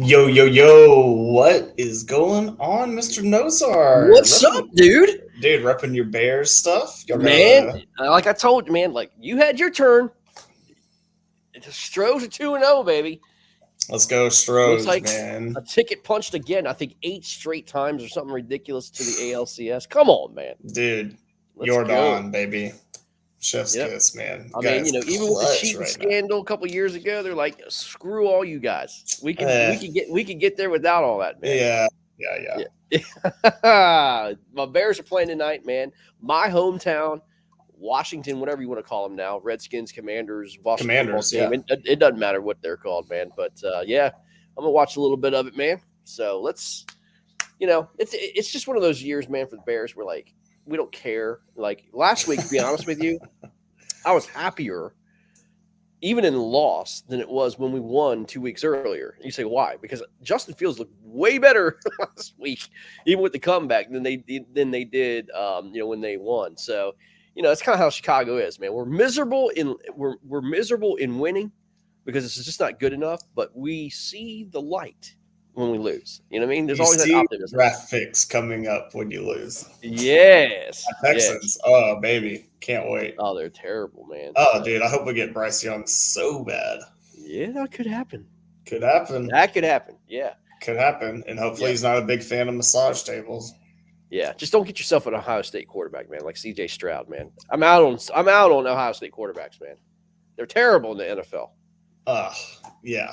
Yo, yo, yo, what is going on, Mr. Nosar? What's up, dude? Dude, repping your Bears stuff? Y'all got Man, like I told you, man, like you had your turn. The Stros are 2-0, baby. let's go Looks Stros, like man. a ticket punched again. I think 8 straight times or something ridiculous to the ALCS. Come on, man. Dude, Let's Jordan, go. baby. Chef's Yep. kiss, man. I mean, Guys, even with the clutch cheating right scandal a couple years ago, they're like, screw all you guys. We now. can get there without all that, man. Yeah. Yeah. My Bears are playing tonight, man. My hometown, Washington, whatever you want to call them now, Redskins, Commanders, Washington Commanders, football team. It doesn't matter what they're called, man. But yeah, I'm gonna watch a little bit of it, man. So let's, it's just one of those years, man, for the Bears. Where like we don't care. Like last week, to be honest with you, I was happier even in the loss than it was when we won 2 weeks earlier. You say why? Because Justin Fields looked way better last week, even with the comeback than they did when they won. So, it's kind of how Chicago is, man. We're miserable in winning because it's just not good enough, but we see the light when we lose. You know what I mean? There's You always that see optimism. graphics coming up when you lose. Yes. Texans, yes. oh, baby. Can't wait. Oh, they're terrible, man. Oh, dude, I hope we get Bryce Young so bad. Yeah, that could happen. Could happen. That could happen. Yeah. Could happen. And hopefully he's not a big fan of massage tables. Yeah, just don't get yourself an Ohio State quarterback, man, like C.J. Stroud, man. I'm out on Ohio State quarterbacks, man. They're terrible in the NFL. Yeah.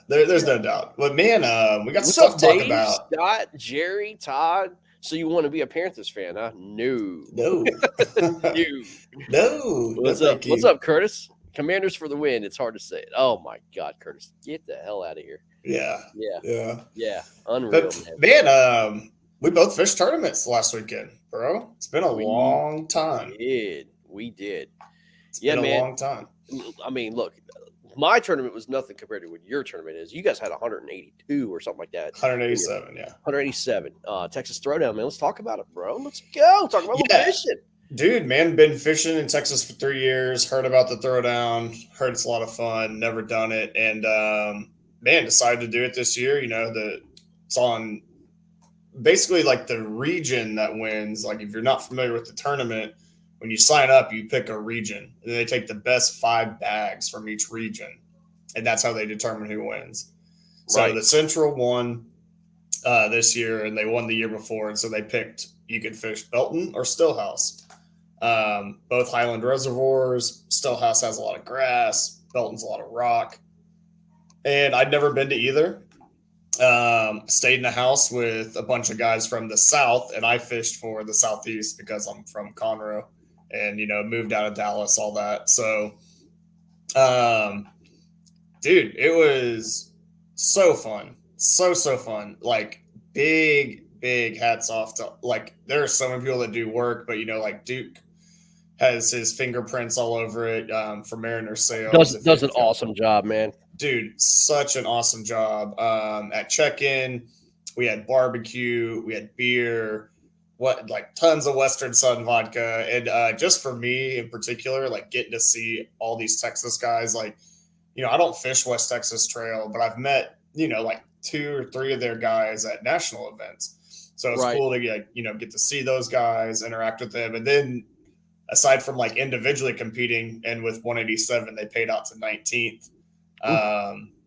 There's no doubt. But man, we got What's stuff up, to talk Dave, about. Scott, Jerry, Todd? So you want to be a Panthers fan, huh? No. No. No. What's no, up? What's up, Curtis? Commanders for the win. It's hard to say it. Oh my God, Curtis, get the hell out of here. Yeah. Unreal, but, man. We both fished tournaments last weekend, bro. It's been a long time. We did. It's been a long time. I mean, look, my tournament was nothing compared to what your tournament is. You guys had 182 or something like that. 187, yeah. 187. Texas Throwdown, man. Let's talk about it, bro. Let's go. Talk about the fishing. Dude, man, been fishing in Texas for 3 years. Heard about the Throwdown. Heard it's a lot of fun. Never done it. And, man, decided to do it this year. It's on basically like the region that wins. Like if you're not familiar with the tournament, when you sign up, you pick a region, and they take the best 5 bags from each region, and that's how they determine who wins. So the Central won this year, and they won the year before, and so they picked you could fish Belton or Stillhouse. Both Highland reservoirs. Stillhouse has a lot of grass. Belton's a lot of rock. And I'd never been to either. Stayed in a house with a bunch of guys from the South, and I fished for the Southeast because I'm from Conroe and, moved out of Dallas, all that. So, dude, it was so fun. So fun. Like big hats off to, like, there are so many people that do work, but, like Duke has his fingerprints all over it for Mariner Sales. Does an awesome job, man. Dude, such an awesome job. At check-in, we had barbecue, we had beer, tons of Western Sun vodka. And just for me in particular, like getting to see all these Texas guys, I don't fish West Texas Trail, but I've met, like 2 or 3 of their guys at national events. So it's cool to get to see those guys, interact with them. And then aside from like individually competing, and with 187, they paid out to 19th.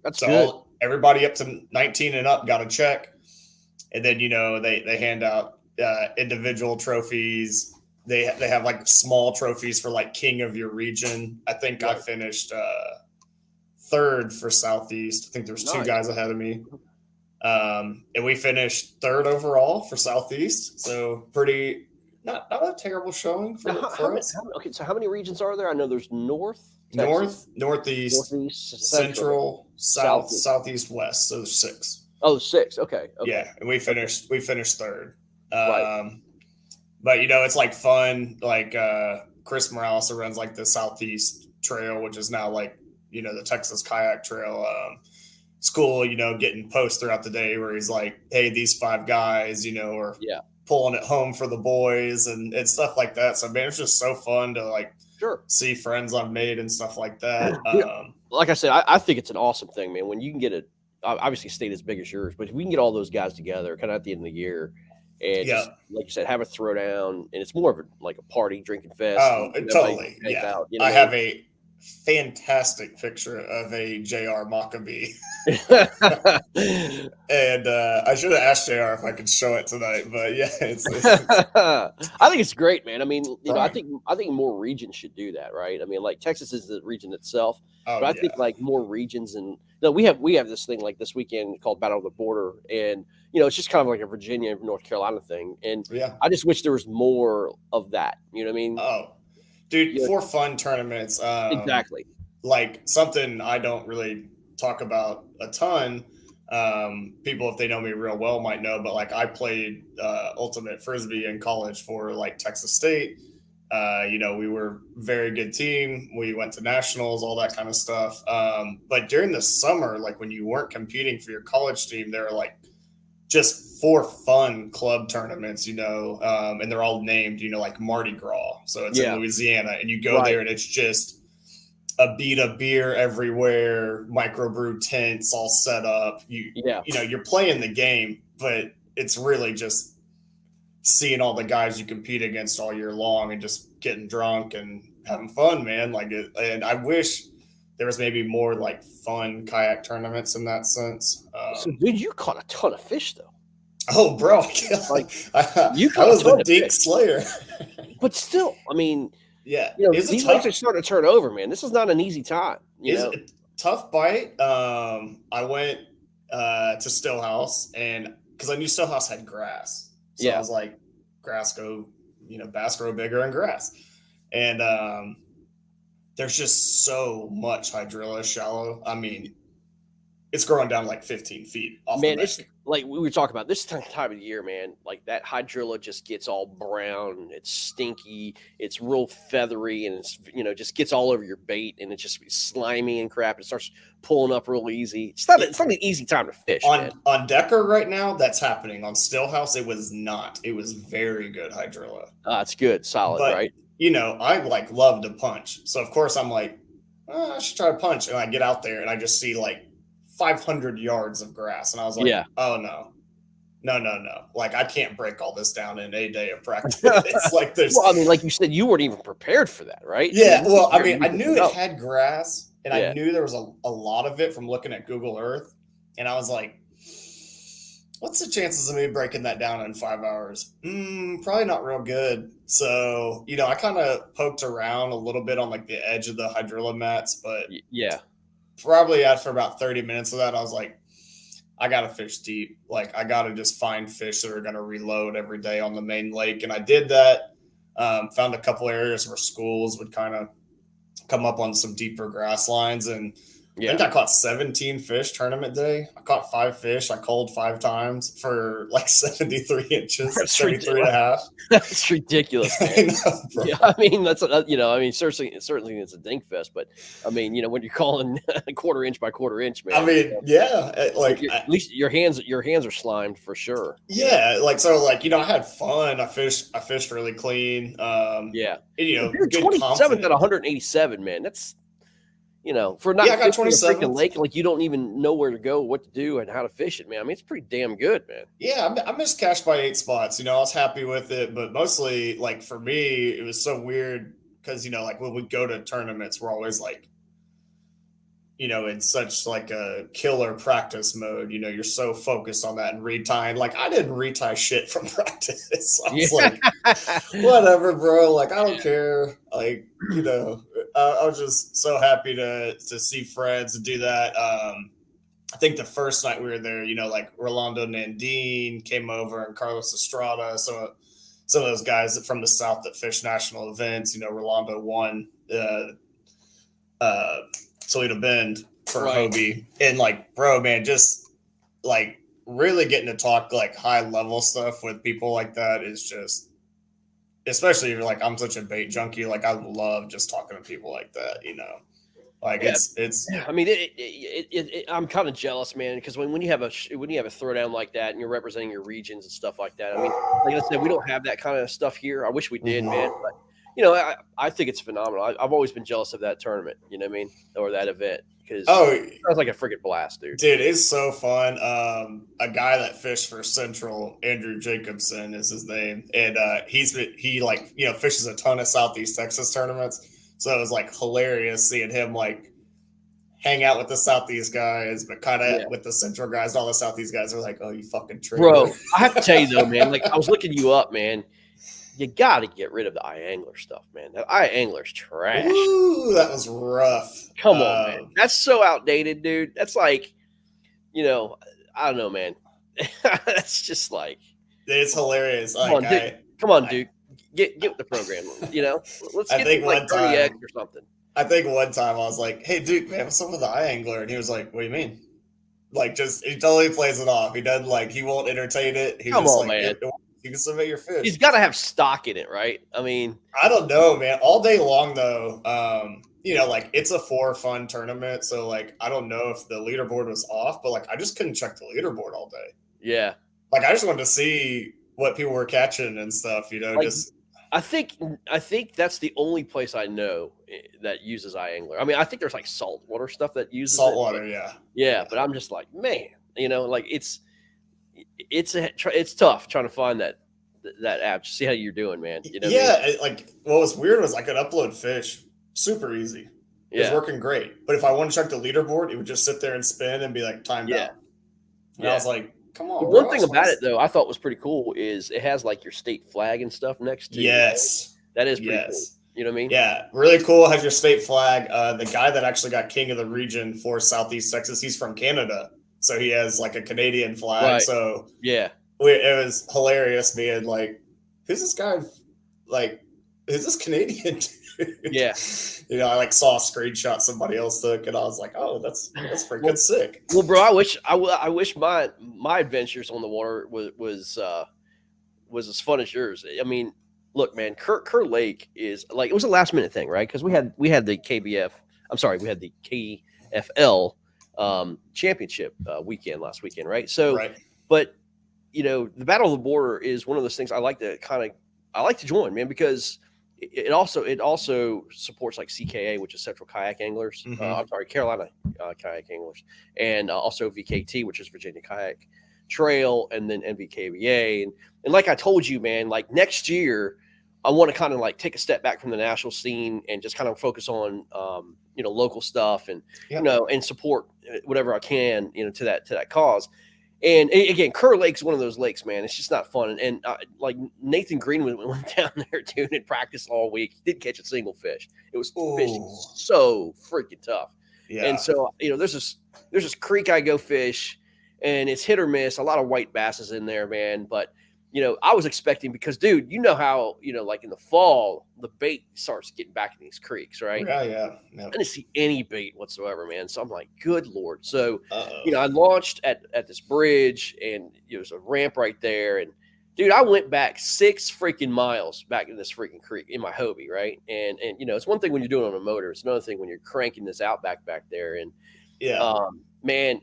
That's so good. Everybody up to 19 and up got a check, and then they hand out individual trophies. They have like small trophies for like king of your region. I think I finished 3rd for Southeast. I think there's 2 guys ahead of me, and we finished 3rd overall for Southeast. So pretty not a terrible showing for us. Okay, so how many regions are there? I know there's Northeast, Central, Southeast, West. So there's 6. Oh, 6. Okay. Yeah, and we finished 3rd. But it's like fun. Like Chris Morales runs like the Southeast Trail, which is now like the Texas Kayak Trail. It's cool, getting posts throughout the day where he's like, "Hey, these 5 guys, are pulling it home for the boys," and stuff like that. So man, it's just so fun to like. Sure. See friends I've made and stuff like that. Like I said, I think it's an awesome thing, man. When you can get obviously state as big as yours, but if we can get all those guys together kind of at the end of the year and Yeah. just like you said, have a throwdown, and it's more of like a party drinking fest, Oh, and everybody totally. hangs Yeah. out. You know I what I have a fantastic picture of a JR Maccabee. mean? And I should have asked JR if I could show it tonight, but yeah, it's I think it's great, man. I mean, I prime. think more regions should do that, right? I mean, like Texas is the region itself, Oh but I think yeah. like more regions, and no, we have this thing like this weekend called Battle of the Border, and it's just kind of like a Virginia North Carolina thing, and Yeah. I just wish there was more of that. You know what I mean? Oh, dude, Yeah, for fun tournaments, exactly. like something I don't really talk about a ton. People, if they know me real well, might know, but like I played ultimate frisbee in college for like Texas State. We were a very good team. We went to nationals, all that kind of stuff. But during the summer, like when you weren't competing for your college team, there were like just for fun club tournaments, and they're all named, like Mardi Gras. So it's in Yeah, Louisiana, and you go right. there, and it's just a beat of beer everywhere, microbrew tents all set up. Yeah. You're playing the game, but it's really just seeing all the guys you compete against all year long and just getting drunk and having fun, man. And I wish there was maybe more like fun kayak tournaments in that sense. So, dude, you caught a ton of fish, though. Oh, bro, Like I you caught a was ton the of dink fish, slayer. but still, I mean, Yeah, it's a these tough. lakes are starting to turn over, man. This is not an easy time. Is a tough bite. I went to Stillhouse, and because I knew Stillhouse had grass, so I Yeah. was like, grass bass grow bigger in grass, and there's just so much hydrilla shallow. I mean, it's growing down like 15 feet off the Man, it's bank. like we were talking about this time of the year, man. Like that hydrilla just gets all brown, it's stinky, it's real feathery, and it's just gets all over your bait, and it's just slimy and crap. It starts pulling up real easy. It's not an easy time to fish, man. On Decker right now, that's happening. On Stillhouse, it was not. It was very good hydrilla. It's good, solid, But right? I like love to punch. So of course I'm like, I should try to punch. And I get out there and I just see like 500 yards of grass. And I was like, Yeah. oh no. Like I can't break all this down in a day of practice. It's like there's Well, I mean, like you said, you weren't even prepared for that, right? Yeah, I I knew it had grass and Yeah. I knew there was a lot of it from looking at Google Earth. And I was like, what's the chances of me breaking that down in 5 hours? Probably not real good. So, I kind of poked around a little bit on like the edge of the hydrilla mats, but Yeah. probably after about 30 minutes of that, I was like, I got to fish deep. Like, I got to just find fish that are going to reload every day on the main lake. And I did that. Found a couple areas where schools would kind of come up on some deeper grass lines. And I think I caught 17 fish tournament day. I caught 5 fish. I culled 5 times for like 73 inches, That's 73 and a half. That's ridiculous, man. I know, bro. Yeah, I mean certainly it's a dink fest, but I mean, when you're calling quarter inch by quarter inch, man. I mean, yeah, at least your hands are slimed for sure. Yeah, I had fun. I fished really clean. Yeah. And, You're good 27th confidence. at 187, man. That's for not I got fishing a freaking 27th. lake, like you don't even know where to go, what to do, and how to fish it, man. I mean, it's pretty damn good, man. Yeah, I missed cash by 8 spots. I was happy with it, but mostly, like for me, it was so weird because like when we go to tournaments, we're always like, in such like a killer practice mode. You're so focused on that and retying. Like I didn't retie shit from practice. I was like, whatever, bro. Like I don't care. Like I was just so happy to see friends and do that. I think the first night we were there, like Rolando Nandine came over and Carlos Estrada, some of those guys from the South that fish national events. Rolando won Toledo Bend for Hobie. And like, bro, man, just like really getting to talk like high level stuff with people like that is just, especially if you're like, I'm such a bait junkie. Like I love just talking to people like that, Like it's. I mean, I'm kind of jealous, man, because when you have a throwdown like that and you're representing your regions and stuff like that. I mean, like I said, we don't have that kind of stuff here. I wish we did, man. But I think it's phenomenal. I've always been jealous of that tournament. You know what I mean, or that event, because Oh, it sounds like a freaking blast, dude. dude, it's so fun. A guy that fished for Central, Andrew Jacobson is his name, and he like fishes a ton of Southeast Texas tournaments. So it was like hilarious seeing him like hang out with the Southeast guys, but kind of Yeah. with the Central guys. All the Southeast guys are like, "Oh, you fucking traitor." Bro, I have to tell you though, man. Like I was looking you up, man. You got to get rid of the iAngler stuff, man. That iAngler's trash. Ooh, that was rough. Come on, man. That's so outdated, dude. That's like, I don't know, man. That's just like it's hilarious. Come Like on, dude. Come on, dude. Get with the program. Let's I get think to like one 30X time- or something. I think one time I was like, "Hey, Duke, man, what's up with the iAngler?" And he was like, "What do you mean?" Like, just he totally plays it off. He doesn't like he won't entertain it. He Come just on, like man. you can submit your fish. He's got to have stock in it, right? I mean, I don't know, man. All day long though, like it's a for fun tournament, so like I don't know if the leaderboard was off, but like I just couldn't check the leaderboard all day. yeah. Like I just wanted to see what people were catching and stuff, Like, just I think that's the only place I know that uses iAngler. I mean, I think there's like saltwater stuff that uses saltwater, it. yeah. Yeah, but I'm just like, man, like it's tough trying to find that app to see how you're doing, man. You know what I mean? Like what was weird was I could upload fish super easy. It was Yeah. working great. But if I wanted to check the leaderboard, it would just sit there and spin and be like timed Yeah. out. And I was like, come on. The bro, one thing about it though, I thought was pretty cool is it has like your state flag and stuff next to it. Yes. That is pretty cool. Yes. You know what I mean? Yeah, really cool. Has your state flag. The guy that actually got king of the region for Southeast Texas, he's from Canada, so he has like a Canadian flag. Right. So Yeah. it was hilarious being like, "Who's this guy? Like, who's this Canadian dude?" Yeah. I like saw a screenshot somebody else took, and I was like, "Oh, that's freaking sick." Well, bro, I wish my adventures on the water was as fun as yours. I mean, look, man, Kerr Lake is like it was a last minute thing, right? Because we had the KBF. I'm sorry, we had the KFL championship weekend last weekend, right? So, Right. but the Battle of the Border is one of those things I like to join, man, because it also supports like CKA, which is Central Kayak Anglers. Mhm. I'm sorry, Carolina Kayak Anglers, and also VKT, which is Virginia Kayak Trail, and then NVKBA. And like I told you, man, like next year, I want to kind of like take a step back from the national scene and just kind of focus on local stuff and Yep. and support whatever I can to that cause. And again, Kerr Lake's one of those lakes, man. It's just not fun. And like Nathan Greenwood went down there, dude, and practiced all week. He didn't catch a single fish. It was fishing Ooh. so freaking tough. Yeah. And so there's this creek I go fish, and it's hit or miss. A lot of white basses in there, man. But I was expecting because, dude, how like in the fall the bait starts getting back in these creeks, right? Yeah. I didn't see any bait whatsoever, man. So I'm like, good Lord. So, Uh-oh. I launched at this bridge, and there's a ramp right there. And dude, I went back 6 freaking miles back in this freaking creek in my Hobie, right? And it's one thing when you're doing it on a motor. It's another thing when you're cranking this Outback back there. And Yeah. man,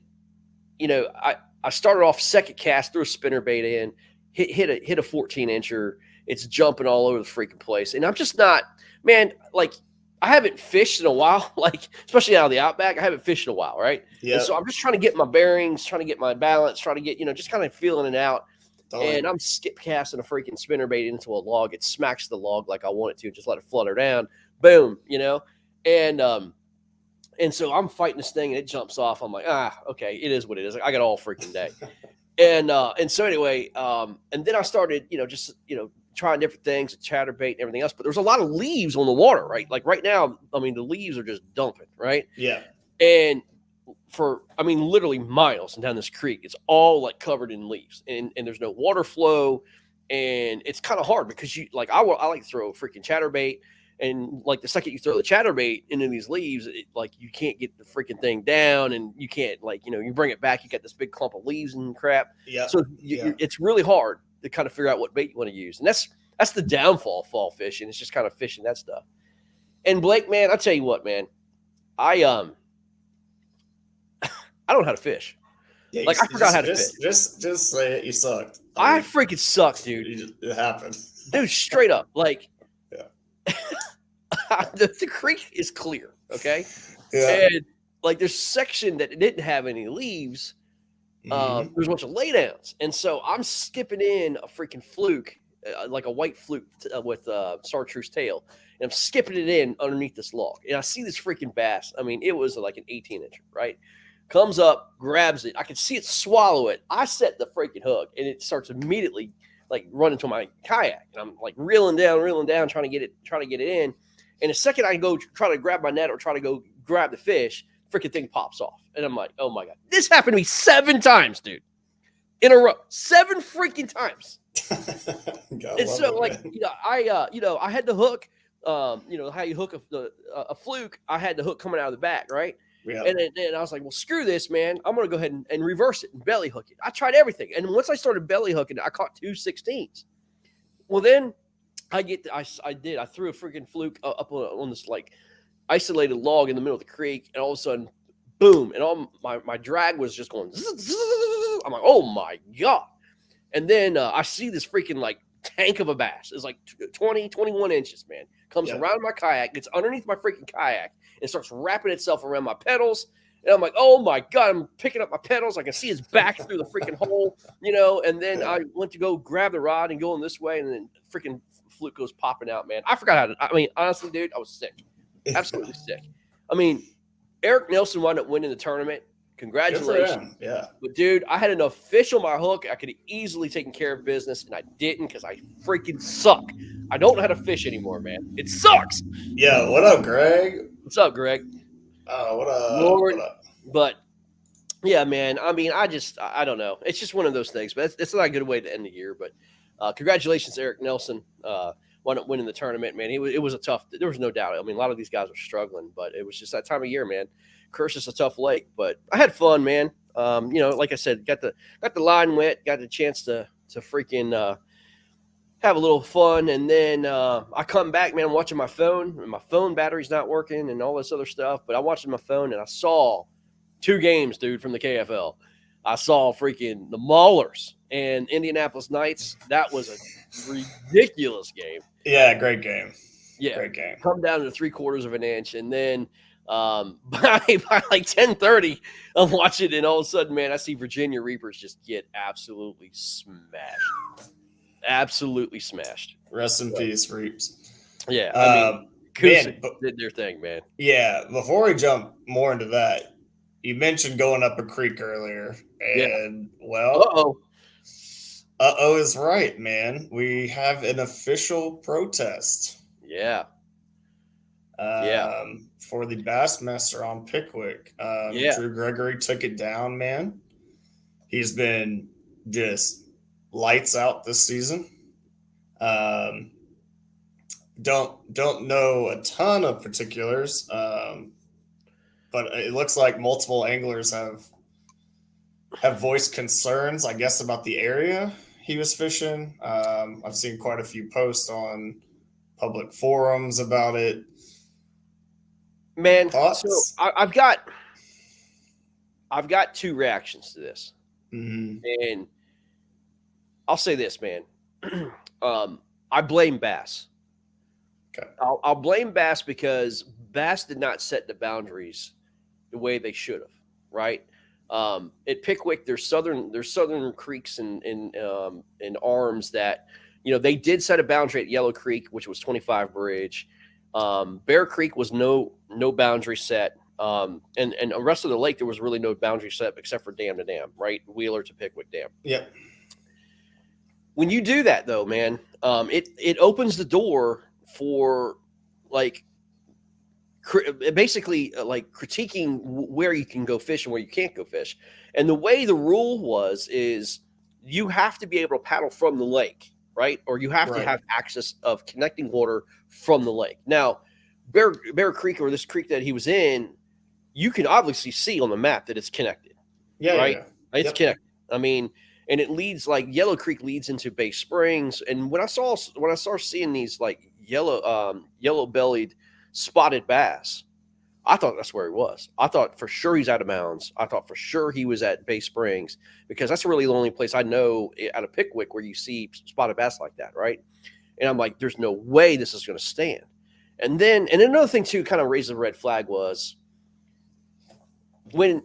I started off second cast, threw a spinner bait in, hit a 14-incher. It's jumping all over the freaking place. And I'm just not, man, like I haven't fished in a while, like especially out of the Outback. I haven't fished in a while, right? Yeah. So I'm just trying to get my bearings, trying to get my balance, trying to get, just kind of feeling it out. Totally. And I'm skip casting a freaking spinner bait into a log. It smacks the log like I want it to, just let it flutter down. Boom, And so I'm fighting this thing and it jumps off. I'm like, okay, it is what it is. I got all freaking day. And so anyway, and then I started, trying different things, chatterbait and everything else. But there's a lot of leaves on the water, right? Like right now, I mean, the leaves are just dumping, right? Yeah. And literally miles and down this creek, it's all like covered in leaves, and there's no water flow, and it's kind of hard because I like to throw a freaking chatterbait, and like the second you throw the chatterbait into these leaves, like you can't get the freaking thing down, and you can't you bring it back, you got this big clump of leaves and crap. Yeah. So it's really hard to kind of figure out what bait you want to use, and that's the downfall of fall fishing. It's just kind of fishing that stuff. And Blake, man, I'll tell you what, man, I don't know how to fish. Yeah, I forgot how to fish. Just say it. You sucked. I freaking suck, dude. It happened. Dude, straight up. Like, Yeah. the creek is clear, okay? Yeah. And like there's section that didn't have any leaves. Mhm. There's a bunch of laydowns, and so I'm skipping in a freaking fluke, like a white fluke with chartreuse tail, and I'm skipping it in underneath this log, and I see this freaking bass. I mean, it was like an 18-incher, right? Comes up, grabs it. I can see it swallow it. I set the freaking hook, and it starts immediately like running to my kayak, and I'm like reeling down, trying to get it in. And the second I go try to grab my net or try to go grab the fish, freaking thing pops off. And I'm like, oh my God. This happened to me 7 times, dude. In a row. 7 freaking times. And so, like, I had the hook, how you hook a fluke. I had the hook coming out of the back, right? Yeah. And then I was like, well, screw this, man. I'm going to go ahead and reverse it and belly hook it. I tried everything. And once I started belly hooking it, I caught 2 16s. Well, then I threw a freaking fluke up on this, like, isolated log in the middle of the creek, and all of a sudden, boom, and all my drag was just going. I'm like, oh my God. And then I see this freaking like tank of a bass. It's like 20, 21 inches, man. Comes around my kayak, gets underneath my freaking kayak, and starts wrapping itself around my pedals. And I'm like, oh my God, I'm picking up my pedals. I can see his back through the freaking hole, and then I went to go grab the rod and go in this way, and then freaking fluke goes popping out, man. I forgot honestly, dude, I was sick. Absolutely sick. I mean, Eric Nelson wound up winning the tournament. Congratulations. Yeah. But, dude, I had enough fish on my hook. I could have easily taken care of business, and I didn't because I freaking suck. I don't know how to fish anymore, man. It sucks. Yeah. What up, Greg? What's up, Greg? What up? Lord. What up? But, yeah, man, I mean, I don't know. It's just one of those things. But it's not a good way to end the year. But congratulations, Eric Nelson. Wound up winning the tournament, man. It was a tough. There was no doubt. I mean, a lot of these guys were struggling, but it was just that time of year, man. Curse is a tough lake, but I had fun, man. Like I said, got the line wet, got the chance to freaking have a little fun, and then I come back, man. I'm watching my phone, and my phone battery's not working, and all this other stuff. But I watched my phone, and I saw 2 games, dude, from the KFL. I saw freaking the Maulers and Indianapolis Knights. That was a ridiculous game. Yeah, great game. Yeah, great game. Come down to 3/4 of an inch, and then by like 10:30, I'm watching, and all of a sudden, man, I see Virginia Reapers just get absolutely smashed. Absolutely smashed. Rest in peace, Reaps. Yeah, I mean, man, did their thing, man. Yeah, before we jump more into that, you mentioned going up a creek earlier, and well, uh-oh is right, man. We have an official protest. Yeah. For the Bassmaster on Pickwick. Drew Gregory took it down, man. He's been just lights out this season. Don't know a ton of particulars, but it looks like multiple anglers have voiced concerns, I guess, about the area he was fishing. I've seen quite a few posts on public forums about it. Man, thoughts? So I've got 2 reactions to this, and I'll say this, man. I blame Bass. Okay. I'll blame Bass because Bass did not set the boundaries the way they should have. Right. At Pickwick, there's southern creeks and arms that they did set a boundary at Yellow Creek, which was 25 bridge. Bear Creek was no boundary set. And the rest of the lake, there was really no boundary set except for dam to dam, right? Wheeler to Pickwick Dam. Yep. When you do that, though, man, it opens the door for basically critiquing where you can go fish and where you can't go fish. And the way the rule is you have to be able to paddle from the lake, right? Or you have to have access of connecting water from the lake. Now, Bear Creek, or this creek that he was in, you can obviously see on the map that it's connected. Yeah, right? Yeah. It's connected. I mean, and it leads, like Yellow Creek leads into Bay Springs. And when I started seeing these like yellow bellied spotted bass, I thought that's where he was. I thought for sure he's out of bounds. I thought for sure he was at Bay Springs, because that's really the only place I know out of Pickwick where you see spotted bass like that, right? And I'm like, there's no way this is going to stand. And then another thing too, kind of raised the red flag was when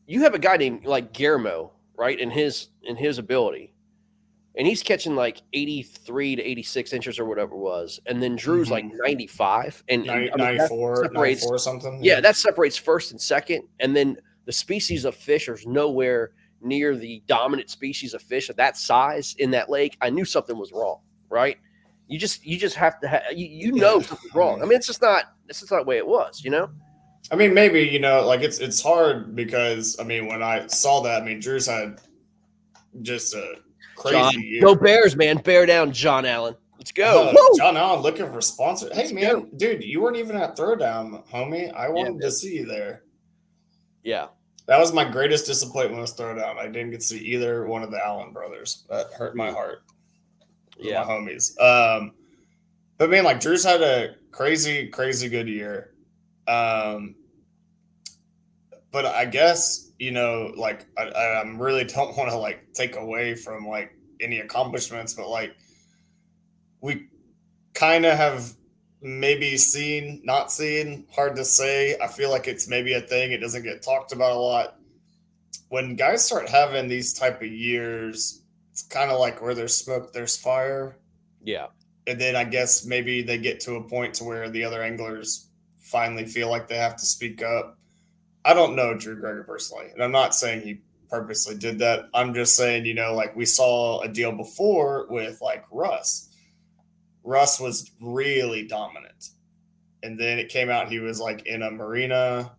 you have a guy named like Guillermo, right, in his ability, and he's catching like 83 to 86 inches or whatever it was, and then Drew's like 95, and I mean that 94, separates, 94 something. yeah, that separates first and second, and then the species of fish is nowhere near the dominant species of fish of that size in that lake. I knew something was wrong, right? You just have to you know something's wrong. I mean, it's just not the way it was, you know. I mean, maybe, you know, like it's hard because I mean, when I saw that, I mean, Drew's had just a crazy John, year. go Bears, man! Bear down, John Allen. Let's go. John Allen looking for sponsors. Hey, Let's man, go. dude, you weren't even at Throwdown, homie. I wanted to see you there. Yeah. That was my greatest disappointment with Throwdown. I didn't get to see either one of the Allen brothers. That hurt my heart. Yeah. My homies. But man, like Drew's had a crazy, crazy good year. But I guess, you know, like I really don't want to like take away from like any accomplishments, but like we kind of have maybe seen, not seen, hard to say. I feel like it's maybe a thing. It doesn't get talked about a lot. When guys start having these type of years, it's kind of like where there's smoke, there's fire. Yeah. And then I guess maybe they get to a point to where the other anglers finally feel like they have to speak up. I don't know Drew Greger personally, and I'm not saying he purposely did that. I'm just saying, you know, like we saw a deal before with like Russ. Russ was really dominant. And then it came out he was like in a marina.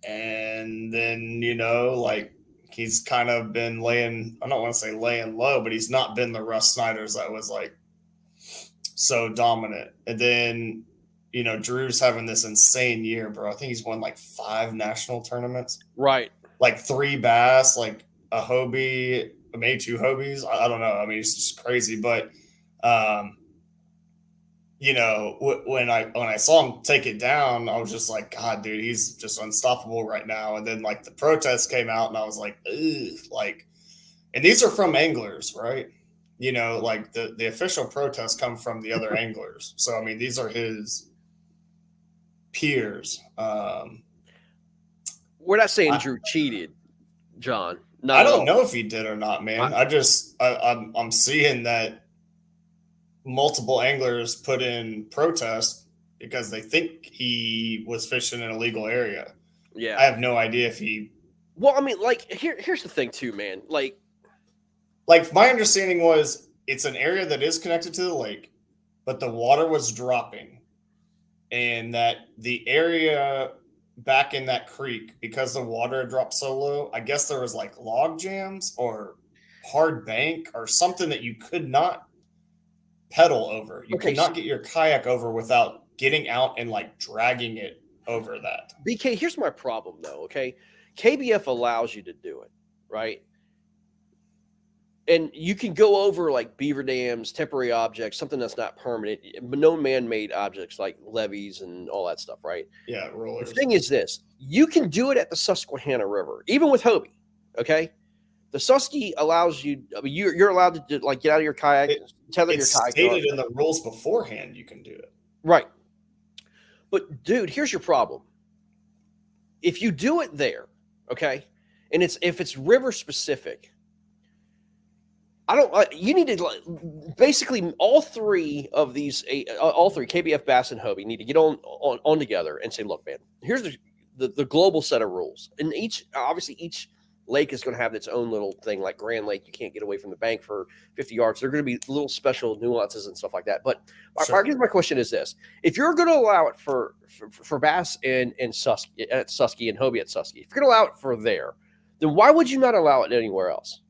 And then, you know, like he's kind of been laying, I don't want to say laying low, but he's not been the Russ Snyder's that was like so dominant. And then, you know, Drew's having this insane year, bro. I think he's won like 5 national tournaments. Right. Like 3 bass, like a Hobie, maybe 2 Hobies. I don't know. I mean, it's just crazy. But, you know, when I saw him take it down, I was just like, God, dude, he's just unstoppable right now. And then like the protest came out, and I was like, ugh, like, and these are from anglers, right? You know, like the official protests come from the other anglers. So I mean, these are his peers. We're not saying Drew cheated, John. I don't know if he did or not, man. I'm seeing that multiple anglers put in protest because they think he was fishing in a legal area. Yeah. I have no idea if he. Well, I mean, like here's the thing too, man. Like my understanding was it's an area that is connected to the lake, but the water was dropping, and that the area back in that creek, because the water dropped so low, I guess there was like log jams or hard bank or something that you could not pedal over. You could not get your kayak over without getting out and like dragging it over that. BK, here's my problem though, okay? KBF allows you to do it, right? And you can go over like beaver dams, temporary objects, something that's not permanent, but no man-made objects like levees and all that stuff, right? Yeah, rollers. The thing is this, you can do it at the Susquehanna River, even with Hobie, okay? The Susky allows you, I mean, you're allowed to like get out of your kayak, tether your kayak. It's stated in the rules beforehand you can do it. Right. But dude, here's your problem. If you do it there, okay, and if it's river specific, you need to basically all three KBF, Bass, and Hobie need to get on together and say, look, man, here's the global set of rules. And each lake is going to have its own little thing. Like Grand Lake, you can't get away from the bank for 50 yards. There are going to be little special nuances and stuff like that. But I guess my question is this: if you're going to allow it for Bass and Susky at Susky and Hobie at Susky, if you're going to allow it for there, then why would you not allow it anywhere else?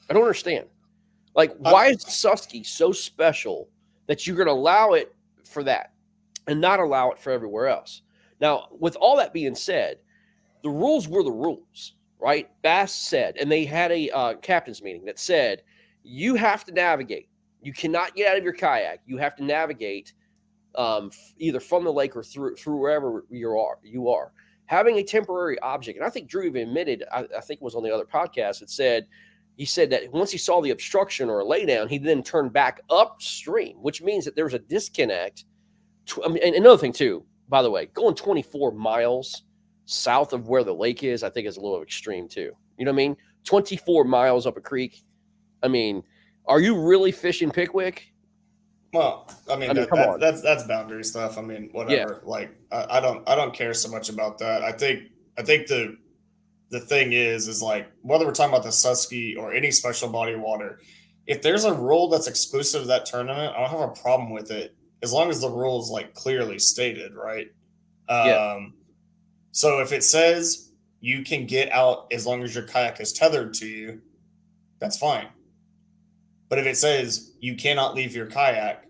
I don't understand. Like, why is Susky so special that you're going to allow it for that and not allow it for everywhere else? Now, with all that being said, the rules were the rules, right? Bass said, and they had a captain's meeting that said, you have to navigate. You cannot get out of your kayak. You have to navigate either from the lake or through wherever you are. Having a temporary object, and I think Drew even admitted, I think it was on the other podcast, he said that once he saw the obstruction or a laydown, he then turned back upstream, which means that there was a disconnect. And another thing too, by the way, going 24 miles south of where the lake is, I think is a little extreme too. You know what I mean? 24 miles up a creek. I mean, are you really fishing Pickwick? Well, I mean, Come on. that's boundary stuff. I mean, Yeah. whatever. Like, I don't care so much about that. I think the thing is like whether we're talking about the Susky or any special body water, if there's a rule that's exclusive to that tournament, I don't have a problem with it as long as the rule is like clearly stated, right? Yeah. So if it says you can get out as long as your kayak is tethered to you, that's fine. But if it says you cannot leave your kayak,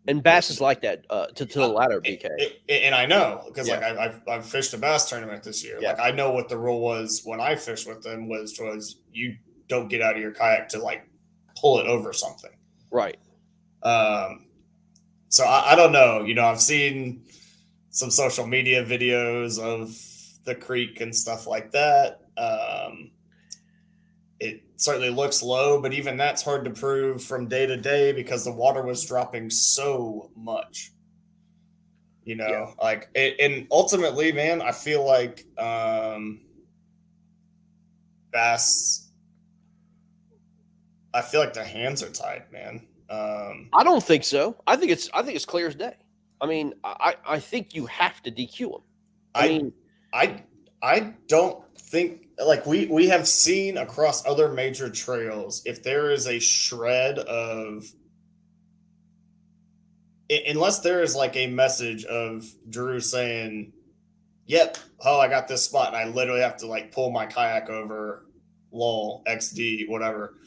And bass is like that to the latter, BK. And I know because Yeah. like I've fished a bass tournament this year. Yeah. Like I know what the rule was when I fished with them was you don't get out of your kayak to like pull it over something. Right. So I don't know. You know, I've seen some social media videos of the creek and stuff like that. It certainly looks low, but even that's hard to prove from day to day because the water was dropping so much. You know, Yeah. like, and ultimately, man, I feel like bass. I feel like their hands are tied, man. I don't think so. I think it's clear as day. I mean, I think you have to DQ them. I don't think like we have seen across other major trails if there is a shred of unless there is like a message of Drew saying, "Yep, oh I got this spot," and I literally have to like pull my kayak over, lol, XD, whatever.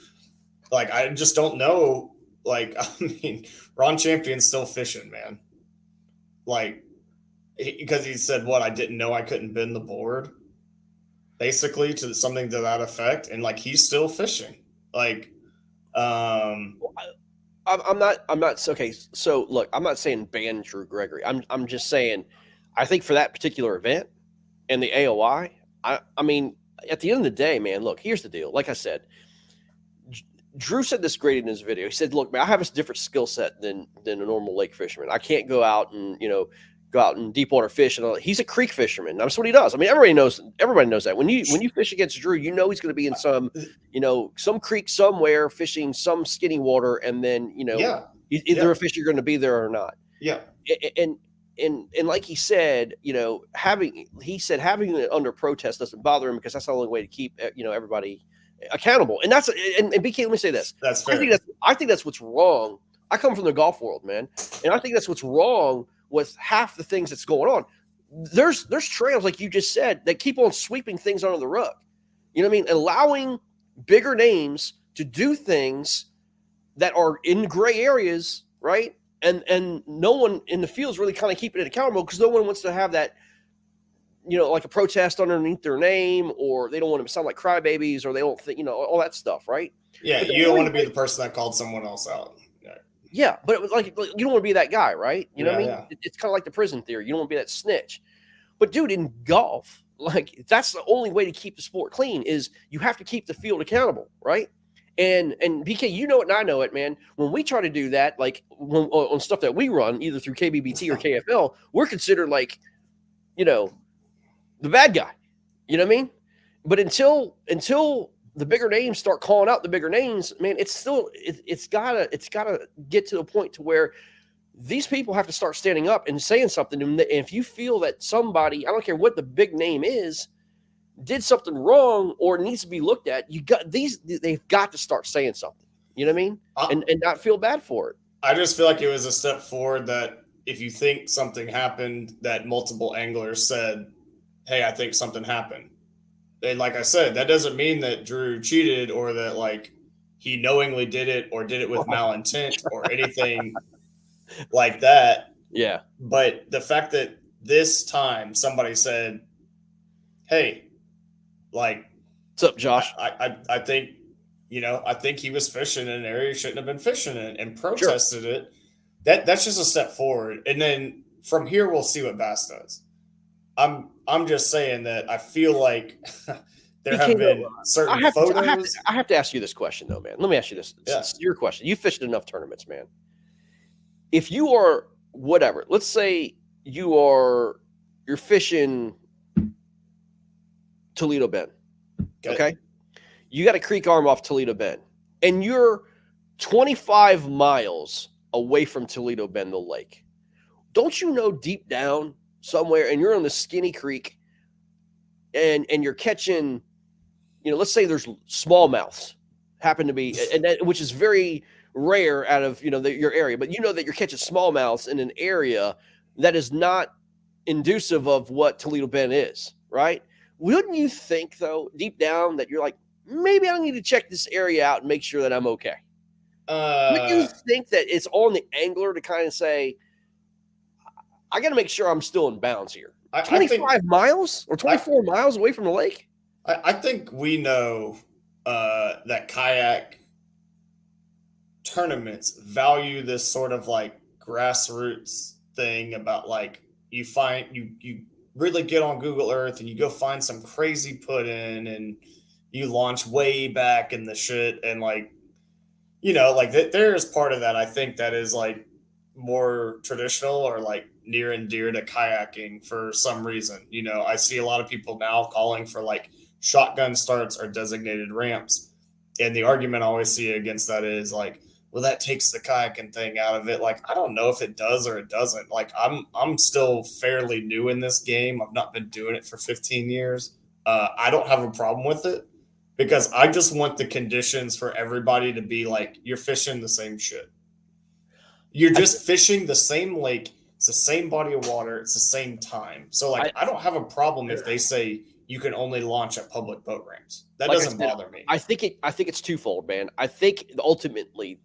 Like I just don't know. Like I mean, Ron Champion's still fishing, man. Like because he said what I didn't know I couldn't bend the board. Basically to something to that effect, and like he's still fishing. Like I'm not okay. So look, I'm not saying ban Drew Gregory. I'm just saying I think for that particular event and the AOI, I mean, at the end of the day, man, look, here's the deal. Like I said, Drew said this great in his video. He said, "Look, man, I have a different skill set than a normal lake fisherman. I can't go out and go out and deep water fish and all that. He's a creek fisherman. That's what he does. I mean, everybody knows that. When you fish against Drew, you know he's going to be in some creek somewhere fishing some skinny water, and then either a fish you're going to be there or not. Yeah, and like he said, having it under protest doesn't bother him because that's the only way to keep everybody accountable. And that's and BK, let me say this. that's fair. I think that's what's wrong. I come from the golf world, man, and I think that's what's wrong with half the things that's going on. There's trails, like you just said, that keep on sweeping things under the rug. You know what I mean? Allowing bigger names to do things that are in gray areas, right? And no one in the field is really kind of keeping it accountable because no one wants to have that, like a protest underneath their name, or they don't want to sound like crybabies, or they don't think, all that stuff, right? Yeah, you don't want to be the person that called someone else out. Yeah, but it was like you don't want to be that guy, right? You know what I mean? Yeah. It's kind of like the prison theory. You don't want to be that snitch. But dude, in golf, like that's the only way to keep the sport clean is you have to keep the field accountable, right? And BK, you know it and I know it, man. When we try to do that, like on stuff that we run, either through KBBT or KFL, we're considered like, the bad guy. You know what I mean? But until the bigger names start calling out the bigger names, man, it's gotta get to the point to where these people have to start standing up and saying something. And if you feel that somebody, I don't care what the big name is, did something wrong or needs to be looked at, they've got to start saying something. You know what I mean? And not feel bad for it. I just feel like it was a step forward that if you think something happened, that multiple anglers said, "Hey, I think something happened." And like I said, that doesn't mean that Drew cheated or that like he knowingly did it or did it with malintent or anything like that. Yeah. But the fact that this time somebody said, "Hey, like, what's up, Josh?" I think, I think he was fishing in an area he shouldn't have been fishing in and protested it. That's just a step forward. And then from here, we'll see what Bass does. I'm just saying that I feel like there have been certain photos. I have to ask you this question, though, man. Let me ask you this. Yeah. It's your question. You fished enough tournaments, man. If you are whatever, let's say you're fishing Toledo Bend. Okay. You got a creek arm off Toledo Bend, and you're 25 miles away from Toledo Bend, the lake. Don't you know deep down somewhere, and you're on the skinny creek, and you're catching, let's say there's smallmouths happen to be, and that, which is very rare out of your area, but that you're catching smallmouths in an area that is not inducive of what Toledo Bend is, right? Wouldn't you think, though, deep down, that you're like, maybe I need to check this area out and make sure that I'm okay? Wouldn't you think that it's on the angler to kind of say, I got to make sure I'm still in bounds here? 25 miles or 24 miles away from the lake? I think we know that kayak tournaments value this sort of like grassroots thing about like you really get on Google Earth and you go find some crazy put in and you launch way back in the shit and like like there is part of that I think that is like more traditional or like near and dear to kayaking for some reason. I see a lot of people now calling for like shotgun starts or designated ramps. And the argument I always see against that is like, well, that takes the kayaking thing out of it. Like, I don't know if it does or it doesn't. Like, I'm still fairly new in this game. I've not been doing it for 15 years. I don't have a problem with it because I just want the conditions for everybody to be like, you're fishing the same shit. You're just fishing the same lake. It's the same body of water. It's the same time. So, like, I don't have a problem if they say you can only launch at public boat ramps. That doesn't bother me. I think it's twofold, man. I think ultimately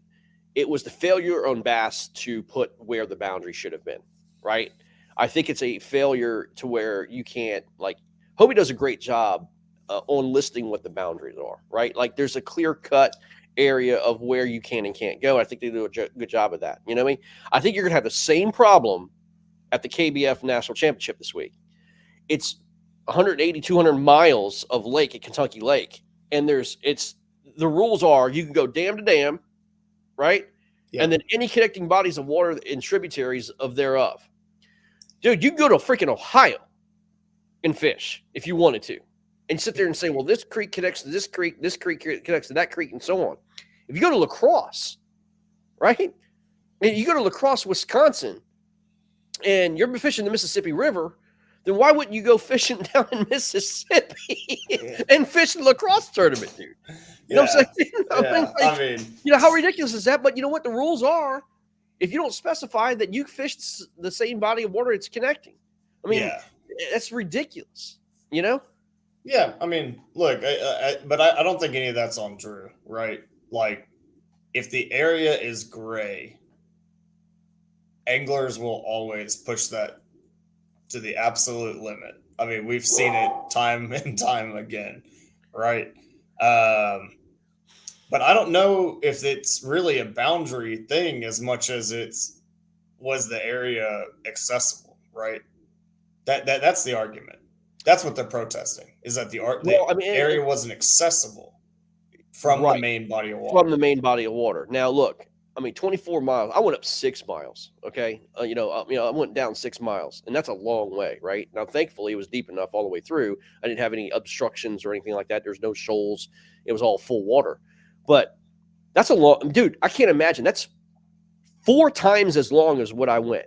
it was the failure on Bass to put where the boundary should have been, right? I think it's a failure to where you can't, like, Hobie does a great job on listing what the boundaries are, right? Like, there's a clear-cut area of where you can and can't go. I think they do a good job of that. You know what I mean? I think you're going to have the same problem at the KBF National Championship this week. It's 180, 200 miles of lake at Kentucky Lake. And the rules are you can go dam to dam, right? Yeah. And then any connecting bodies of water and tributaries of thereof. Dude, you can go to freaking Ohio and fish if you wanted to. And sit there and say, well, this creek connects to this creek connects to that creek, and so on. If you go to La Crosse, right? And you go to La Crosse, Wisconsin, and you're fishing the Mississippi River, then why wouldn't you go fishing down in Mississippi and fish the La Crosse tournament, dude? You know what I'm saying? How ridiculous is that? But you know what the rules are? If you don't specify that you fish the same body of water it's connecting. I mean, that's ridiculous, Yeah, I mean, look, but I don't think any of that's on Drew, right? Like, if the area is gray, anglers will always push that to the absolute limit. I mean, we've seen it time and time again, right? But I don't know if it's really a boundary thing as much as was the area accessible, right? That's the argument. That's what they're protesting, is that the area wasn't accessible from the main body of water. From the main body of water. Now, look, 24 miles. I went up 6 miles, okay? I went down 6 miles, and that's a long way, right? Now, thankfully, it was deep enough all the way through. I didn't have any obstructions or anything like that. There's no shoals. It was all full water. But that's a long – dude, I can't imagine. That's 4 times as long as what I went,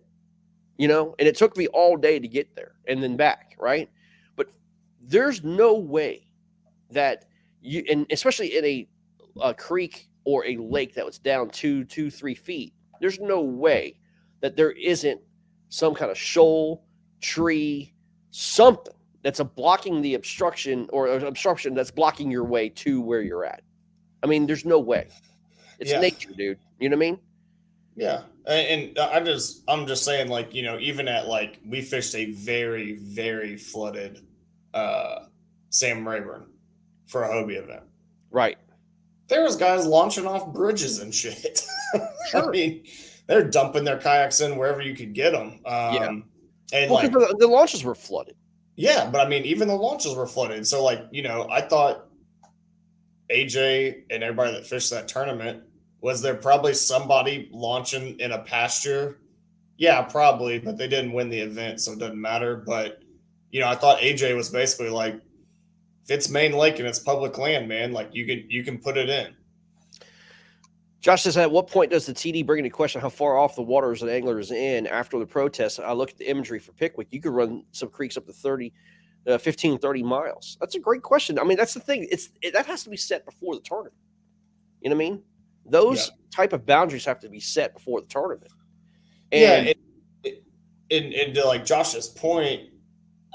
and it took me all day to get there and then back, right? There's no way that you, and especially in a creek or a lake that was down 2, 3 feet, there's no way that there isn't some kind of shoal, tree, something that's blocking the obstruction or obstruction that's blocking your way to where you're at. I mean, there's no way. It's nature, dude. You know what I mean? Yeah. And I'm just saying, like, even at like, we fished a very, very flooded Sam Rayburn for a Hobie event. Right. There was guys launching off bridges and shit. Sure. I mean, they're dumping their kayaks in wherever you could get them. And the launches were flooded. Yeah, but I mean, even the launches were flooded. So, like, I thought AJ and everybody that fished that tournament, was there probably somebody launching in a pasture? Yeah, probably, but they didn't win the event, so it doesn't matter. But I thought AJ was basically like, if it's main lake and it's public land, man, like you can put it in. Josh says, at what point does the TD bring into question how far off the waters an angler is in after the protest? I look at the imagery for Pickwick. You could run some creeks up to 15, 30 miles. That's a great question. I mean, that's the thing. That has to be set before the tournament. You know what I mean? Those type of boundaries have to be set before the tournament. And and to like Josh's point,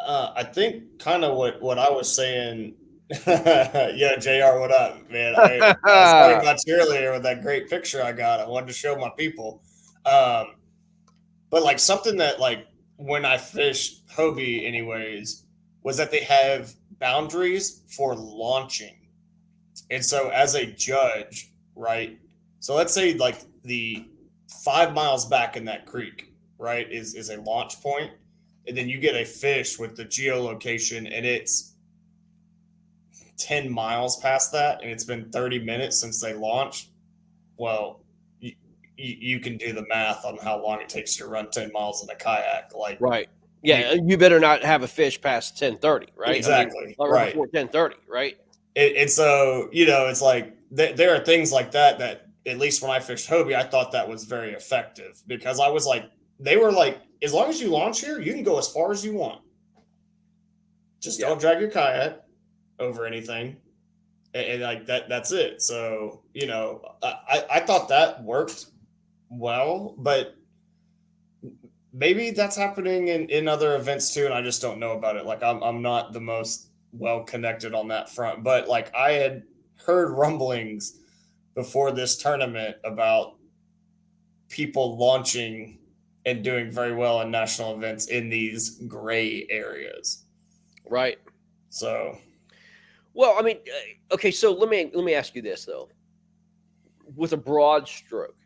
I think kind of what I was saying. Yeah, JR, what up, man? I was talking about you earlier with that great picture I got. I wanted to show my people. But like something that like when I fished Hobie anyways, was that they have boundaries for launching. And so as a judge, right? So let's say like the 5 miles back in that creek, right, is a launch point, and then you get a fish with the geolocation and it's 10 miles past that and it's been 30 minutes since they launched. Well, you can do the math on how long it takes to run 10 miles in a kayak. Like, right. Yeah, you better not have a fish past 10:30, right? Exactly. I mean, right before 10:30, right? And so, you know, it's like there are things like that at least when I fished Hobie, I thought that was very effective because I was like, they were like, as long as you launch here, you can go as far as you want. Just don't drag your kayak over anything. And like that's it. So, you know, I thought that worked well, but maybe that's happening in other events too, and I just don't know about it. Like I'm not the most well connected on that front, but like I had heard rumblings before this tournament about people launching and doing very well in national events in these gray areas. Right. So, well, I mean, okay, so let me ask you this though. With a broad stroke,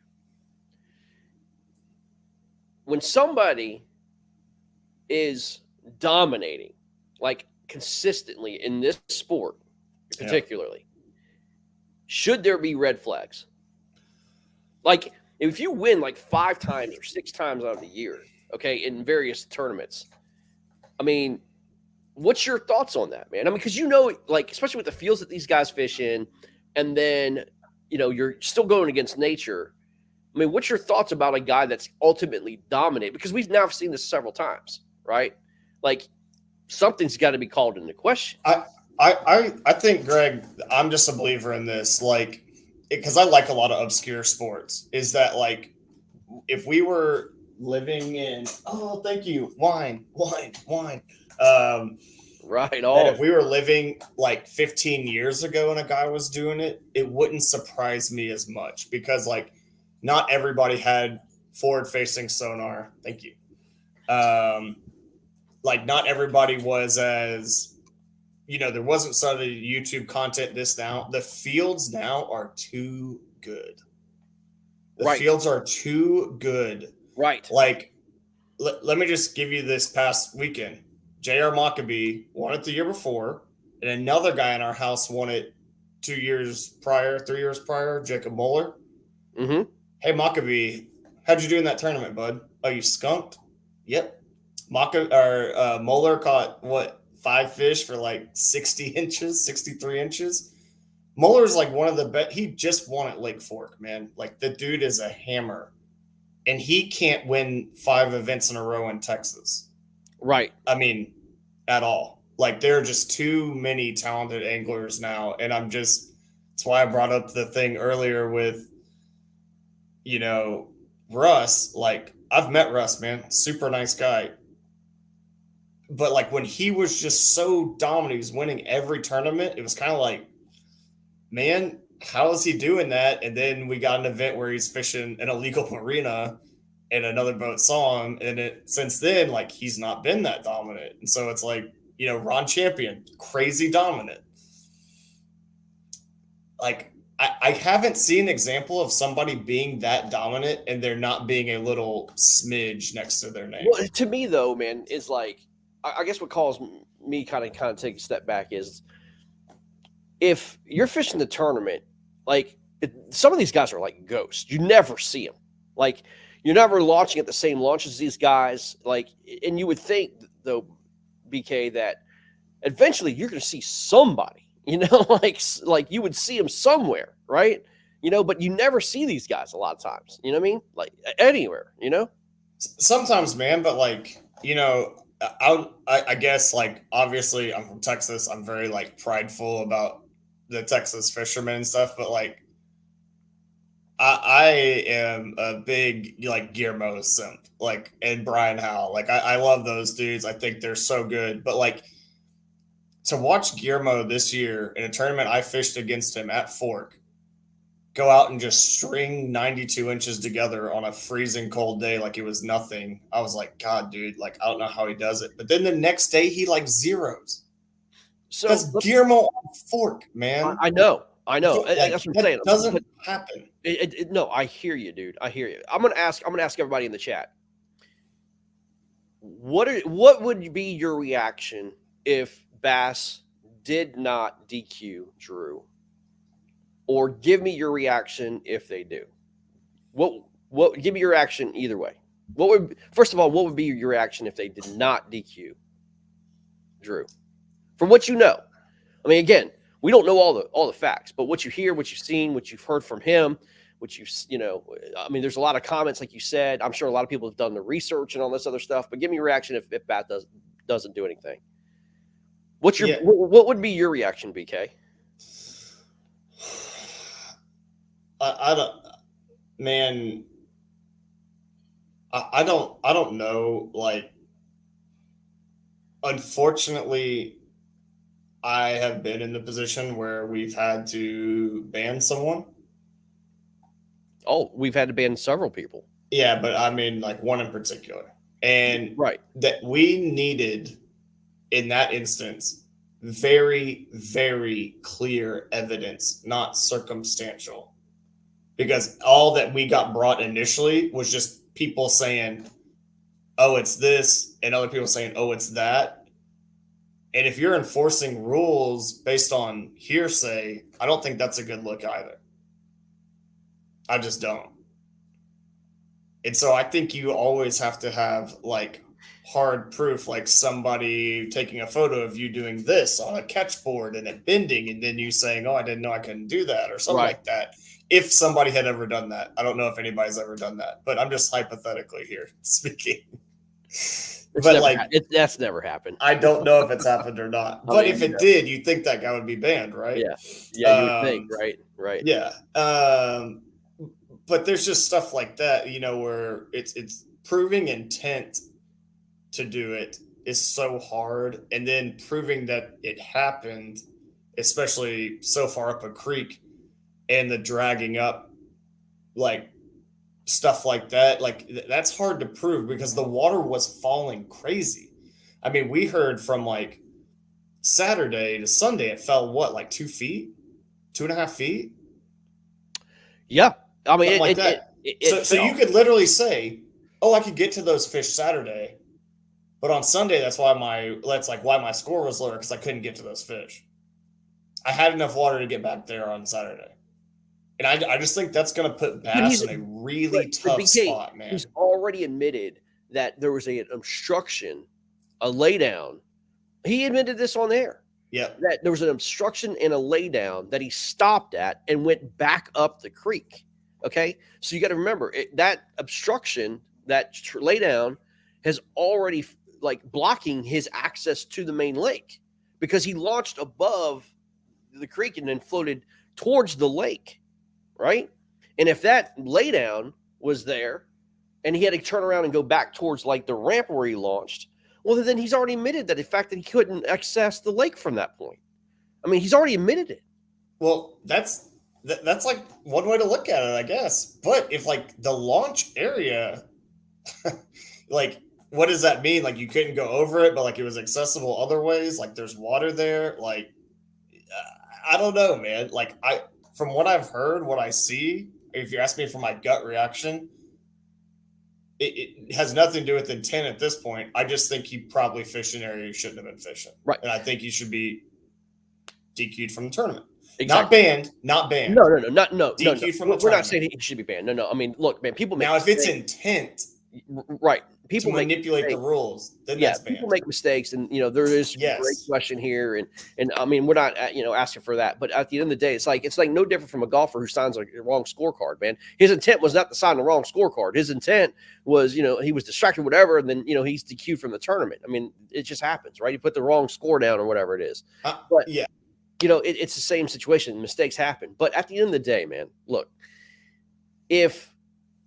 when somebody is dominating, like consistently in this sport, particularly, should there be red flags? Like, if you win like 5 times or 6 times out of the year, okay, in various tournaments, I mean, what's your thoughts on that, man? I mean, because you know, like, especially with the fields that these guys fish in, and then, you know, you're still going against nature. I mean, what's your thoughts about a guy that's ultimately dominated? Because we've now seen this several times, right? Like, something's got to be called into question. I think, Greg, I'm just a believer in this, like, because I like a lot of obscure sports, is that, like, if we were living in, oh, thank you, wine. Right. That if we were living like 15 years ago and a guy was doing it, it wouldn't surprise me as much because, like, not everybody had forward-facing sonar. Thank you. Like, not everybody was as, you know, there wasn't sort of YouTube content this now. The fields now are too good. The fields are too good. Right. Like, let me just give you this past weekend. J.R. Maccabee won it the year before, and another guy in our house won it 3 years prior, Jacob Moeller. Mm-hmm. Hey, Maccabee, how'd you do in that tournament, bud? Oh, you skunked? Yep. Moeller caught, 5 fish for like 60 inches, 63 inches. Moeller's like one of the best. He just won at Lake Fork, man. Like, the dude is a hammer. And he can't win 5 events in a row in Texas. Right. I mean, at all. Like, there are just too many talented anglers now. And that's why I brought up the thing earlier with, you know, Russ. Like, I've met Russ, man. Super nice guy. But, like, when he was just so dominant, he was winning every tournament, it was kind of like, man, how is he doing that? And then we got an event where he's fishing an illegal marina and another boat saw him. And since then, like, he's not been that dominant. And so it's like, you know, Ron Champion, crazy dominant. Like, I haven't seen an example of somebody being that dominant and there not being a little smidge next to their name. Well, to me, though, man, is like, I guess what calls me kind of take a step back is if you're fishing the tournament, like, some of these guys are like ghosts. You never see them. Like, you're never launching at the same launch as these guys. Like, and you would think, though, BK, that eventually you're going to see somebody, like you would see him somewhere, right? But you never see these guys a lot of times. You know what I mean? Like anywhere. Sometimes, man, but like, I guess like obviously I'm from Texas. I'm very like prideful about the Texas fishermen and stuff, but like I am a big like Guillermo simp, like and Brian Howell. Like I love those dudes. I think they're so good. But like to watch Guillermo this year in a tournament I fished against him at Fork go out and just string 92 inches together on a freezing cold day like it was nothing. I was like, God, dude, like I don't know how he does it. But then the next day he like zeros. So That's Guillermo on Fork, man. I know. Like, That's what I'm saying. Doesn't happen. No, I hear you, dude. I hear you. I'm gonna ask everybody in the chat. What would be your reaction if Bass did not DQ Drew? Or give me your reaction if they do. What give me your reaction either way. First of all, what would be your reaction if they did not DQ Drew? From what you know. I mean, again, we don't know all the facts, but what you hear, what you've seen, what you've heard from him, I mean, there's a lot of comments, like you said. I'm sure a lot of people have done the research and all this other stuff, but give me your reaction if Bat doesn't do anything. What would be your reaction, BK? I don't, man. I don't know. Like, unfortunately, I have been in the position where we've had to ban someone. Oh, we've had to ban several people. Yeah, but I mean, like one in particular, and right, that we needed in that instance very, very clear evidence, not circumstantial. Because all that we got brought initially was just people saying, oh, it's this, and other people saying, oh, it's that. And if you're enforcing rules based on hearsay, I don't think that's a good look either. I just don't. And so I think you always have to have like hard proof, like somebody taking a photo of you doing this on a catch board and it bending, and then you saying, oh, I didn't know I couldn't do that, or something like that. If somebody had ever done that. I don't know if anybody's ever done that, but I'm just hypothetically here speaking. That's never happened. I don't know if it's happened or not. But if it did, you'd think that guy would be banned, right? Yeah. Yeah, you would think, right. Yeah. But there's just stuff like that, where it's proving intent to do it is so hard. And then proving that it happened, especially so far up a creek, and the dragging up, like stuff like that, like that's hard to prove because the water was falling crazy. I mean, we heard from like Saturday to Sunday, it fell like 2 feet, 2.5 feet. Yeah. I mean, like that. So you could literally say, oh, I could get to those fish Saturday, but on Sunday, that's why my score was lower, because I couldn't get to those fish. I had enough water to get back there on Saturday. And I just think that's going to put Bass in a really tough spot, man. He's already admitted that there was an obstruction, a laydown. He admitted this on air. Yeah. That there was an obstruction and a laydown that he stopped at and went back up the creek. Okay? So you got to remember, that obstruction, that laydown, has already like blocking his access to the main lake, because he launched above the creek and then floated towards the lake. Right? And if that laydown was there and he had to turn around and go back towards like the ramp where he launched, well, then he's already admitted that the fact that he couldn't access the lake from that point. I mean, he's already admitted it. Well, that's like one way to look at it, I guess. But if like the launch area, like, what does that mean? Like you couldn't go over it, but like it was accessible other ways. Like there's water there. Like, I don't know, man. Like from what I've heard, what I see, if you ask me for my gut reaction, it has nothing to do with intent at this point. I just think he probably fished an area he shouldn't have been fishing. Right. And I think he should be DQ'd from the tournament. Exactly. Not banned. No. DQ'd from the tournament. We're not saying he should be banned. No. I mean, look, man, people make now, if it's intent. Right. to manipulate the rules, then that's banned. People make mistakes, and there is a great question here, and I mean we're not asking for that, but at the end of the day, it's like no different from a golfer who signs a wrong scorecard, man. His intent was not to sign the wrong scorecard. His intent was he was distracted, whatever, and then he's DQ'd from the tournament. I mean, it just happens, right? You put the wrong score down or whatever it is, but it's the same situation. Mistakes happen, but at the end of the day, man, look, if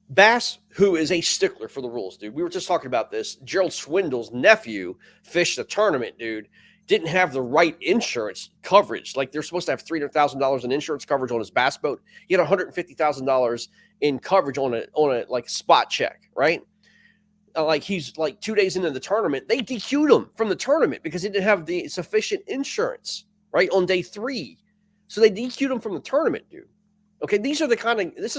Bass, who is a stickler for the rules, dude. We were just talking about this. Gerald Swindle's nephew fished the tournament, dude. Didn't have the right insurance coverage. Like they're supposed to have $300,000 in insurance coverage on his bass boat. He had $150,000 in coverage on a like spot check, right? Like he's like 2 days into the tournament, they DQ'd him from the tournament because he didn't have the sufficient insurance, right, on day 3. So they DQ'd him from the tournament, dude. Okay, this is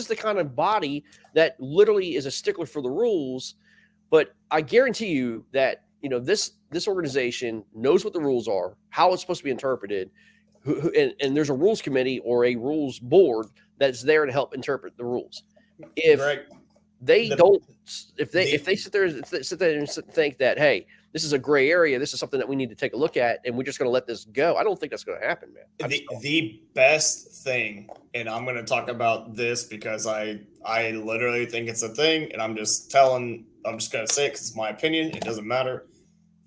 the kind of body that literally is a stickler for the rules, but I guarantee you that this organization knows what the rules are, how it's supposed to be interpreted, and there's a rules committee or a rules board that's there to help interpret the rules. If they sit there and think that, hey, this is a gray area, this is something that we need to take a look at, and we're just going to let this go, I don't think that's going to happen, man. The best thing, and I'm going to talk about this because I literally think it's a thing, and I'm just going to say it because it's my opinion. It doesn't matter.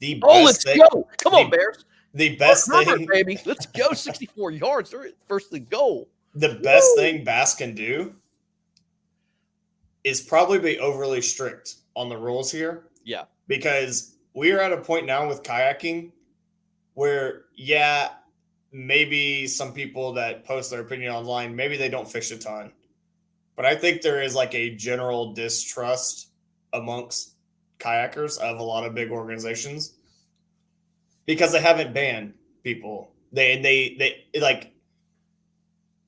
Let's go. Come on, Bears. The best thing, baby. Let's go. 64 yards. First the goal. The best thing Bass can do is probably be overly strict on the rules here. Yeah. Because we are at a point now with kayaking where, maybe some people that post their opinion online, maybe they don't fish a ton. But I think there is like a general distrust amongst kayakers of a lot of big organizations because they haven't banned people.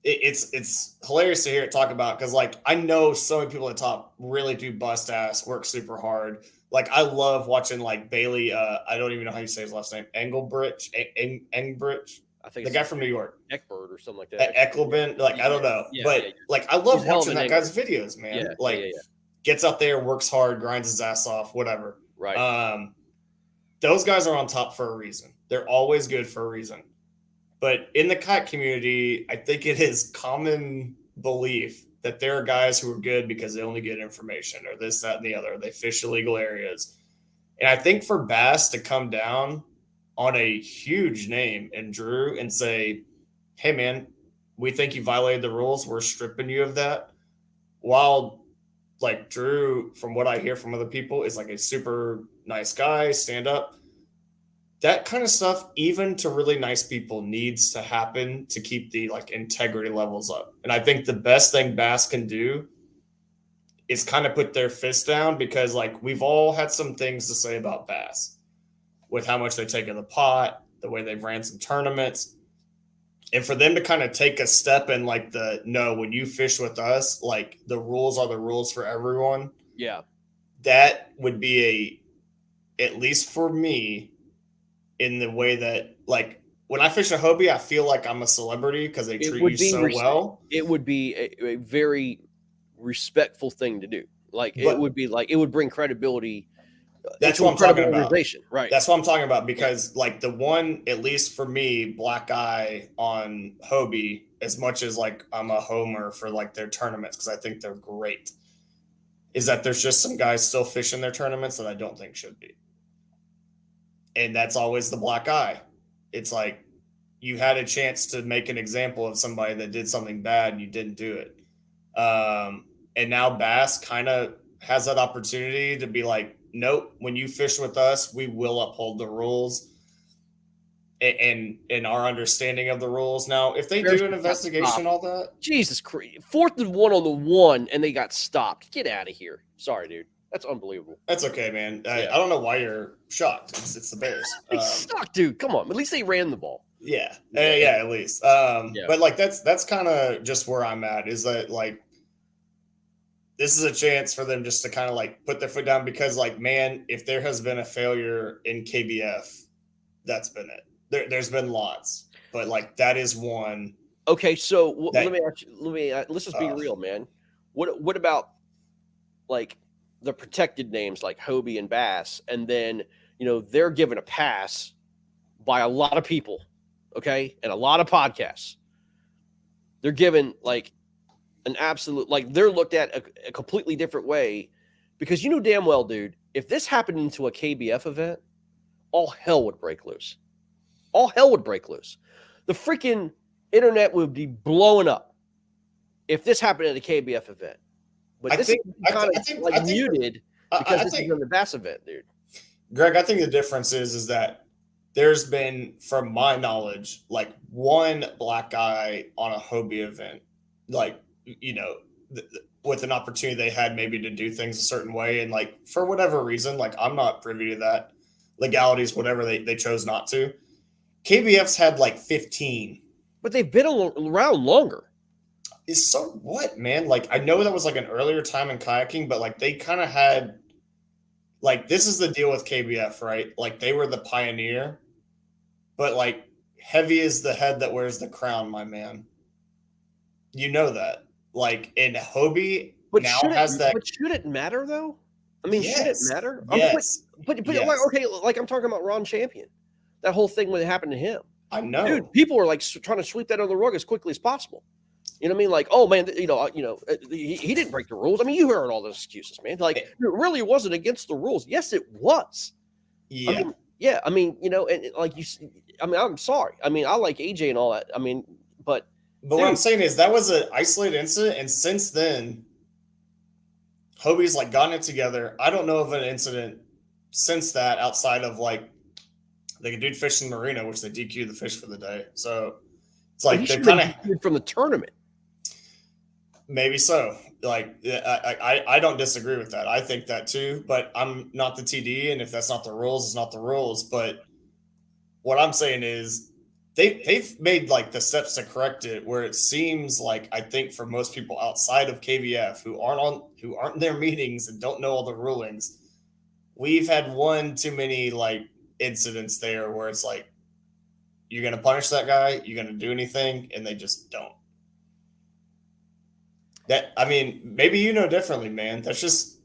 It's hilarious to hear it talk about because like I know so many people at top really do bust ass, work super hard. Like I love watching like Bailey. I don't even know how you say his last name. Engelbridge. I think the guy from New York. Eckberg or something like that. Eckelben. Like I don't know, like I love watching that guy's videos, man. Gets out there, works hard, grinds his ass off, whatever. Right. Those guys are on top for a reason. They're always good for a reason. But in the kayak community, I think it is common belief that there are guys who are good because they only get information or this, that, and the other. They fish illegal areas. And I think for Bass to come down on a huge name and Drew and say, hey, man, we think you violated the rules. We're stripping you of that. While like Drew, from what I hear from other people, is like a super nice guy, stand up. That kind of stuff, even to really nice people, needs to happen to keep the like integrity levels up. And I think the best thing Bass can do is kind of put their fist down because like we've all had some things to say about Bass with how much they take in the pot, the way they've ran some tournaments. And for them to kind of take a step in like when you fish with us, like the rules are the rules for everyone. Yeah. That would be at least for me, in the way that, like, when I fish a Hobie, I feel like I'm a celebrity because they treat you so well. It would be a very respectful thing to do. Like, it would bring credibility. That's what I'm talking about. Right. That's what I'm talking about because, like, the one, at least for me, black eye on Hobie, as much as, like, I'm a homer for, like, their tournaments because I think they're great, is that there's just some guys still fishing their tournaments that I don't think should be. And that's always the black eye. It's like you had a chance to make an example of somebody that did something bad and you didn't do it. And now Bass kind of has that opportunity to be like, nope, when you fish with us, we will uphold the rules and our understanding of the rules. Now, if they do an investigation, all that. Jesus Christ. 4th and 1 on the 1 and they got stopped. Get out of here. Sorry, dude. That's unbelievable. That's okay, man. I don't know why you're shocked. It's the Bears. Shocked, dude. Come on. At least they ran the ball. Yeah, at least. But like that's kind of just where I'm at. Is that like this is a chance for them just to kind of like put their foot down because like man, if there has been a failure in KBF, that's been it. There's been lots, but like that is one. Okay, so let's just be real, man. What about like the protected names like Hobie and Bass, and then they're given a pass by a lot of people, okay, and a lot of podcasts. They're given like an absolute, like they're looked at a completely different way, because damn well, dude, if this happened into a KBF event, all hell would break loose. All hell would break loose. The freaking internet would be blowing up if this happened at a KBF event. But this is kind of muted because this is on the Bass event, dude. Greg, I think the difference is that there's been, from my knowledge, like one black guy on a Hobie event, like, with an opportunity they had maybe to do things a certain way. And like, for whatever reason, like I'm not privy to that, legalities, whatever, they chose not to. KBF's had like 15. But they've been around longer. So what, man? Like, I know that was like an earlier time in kayaking, but like they kind of had, like, this is the deal with KBF, right? Like they were the pioneer, but like heavy is the head that wears the crown, my man. You know that. Like in Hobie but now has that. But should it matter though? I mean, yes. Should it matter? Yes. But yes. Okay, like I'm talking about Ron Champion. That whole thing when it happened to him. I know. Dude, people were like trying to sweep that under the rug as quickly as possible. You know what I mean? Like, oh man, he didn't break the rules. I mean, you heard all those excuses, man. Like, it really wasn't against the rules. Yes, it was. Yeah. I mean, and like I'm sorry. I mean, I like AJ and all that. I mean, but what I'm saying is that was an isolated incident, and since then, Hobie's like gotten it together. I don't know of an incident since that outside of like the dude fishing Marina, which they DQ'd the fish for the day. So it's like they're kind of from the tournament. Maybe so. Like I don't disagree with that. I think that too, but I'm not the TD, and if that's not the rules, it's not the rules. But what I'm saying is they've made like the steps to correct it, where it seems like, I think for most people outside of KBF who aren't in their meetings and don't know all the rulings, we've had one too many like incidents there where it's like, you're going to punish that guy, you're going to do anything, and they just don't. That, I mean, maybe you know differently, man. That's just,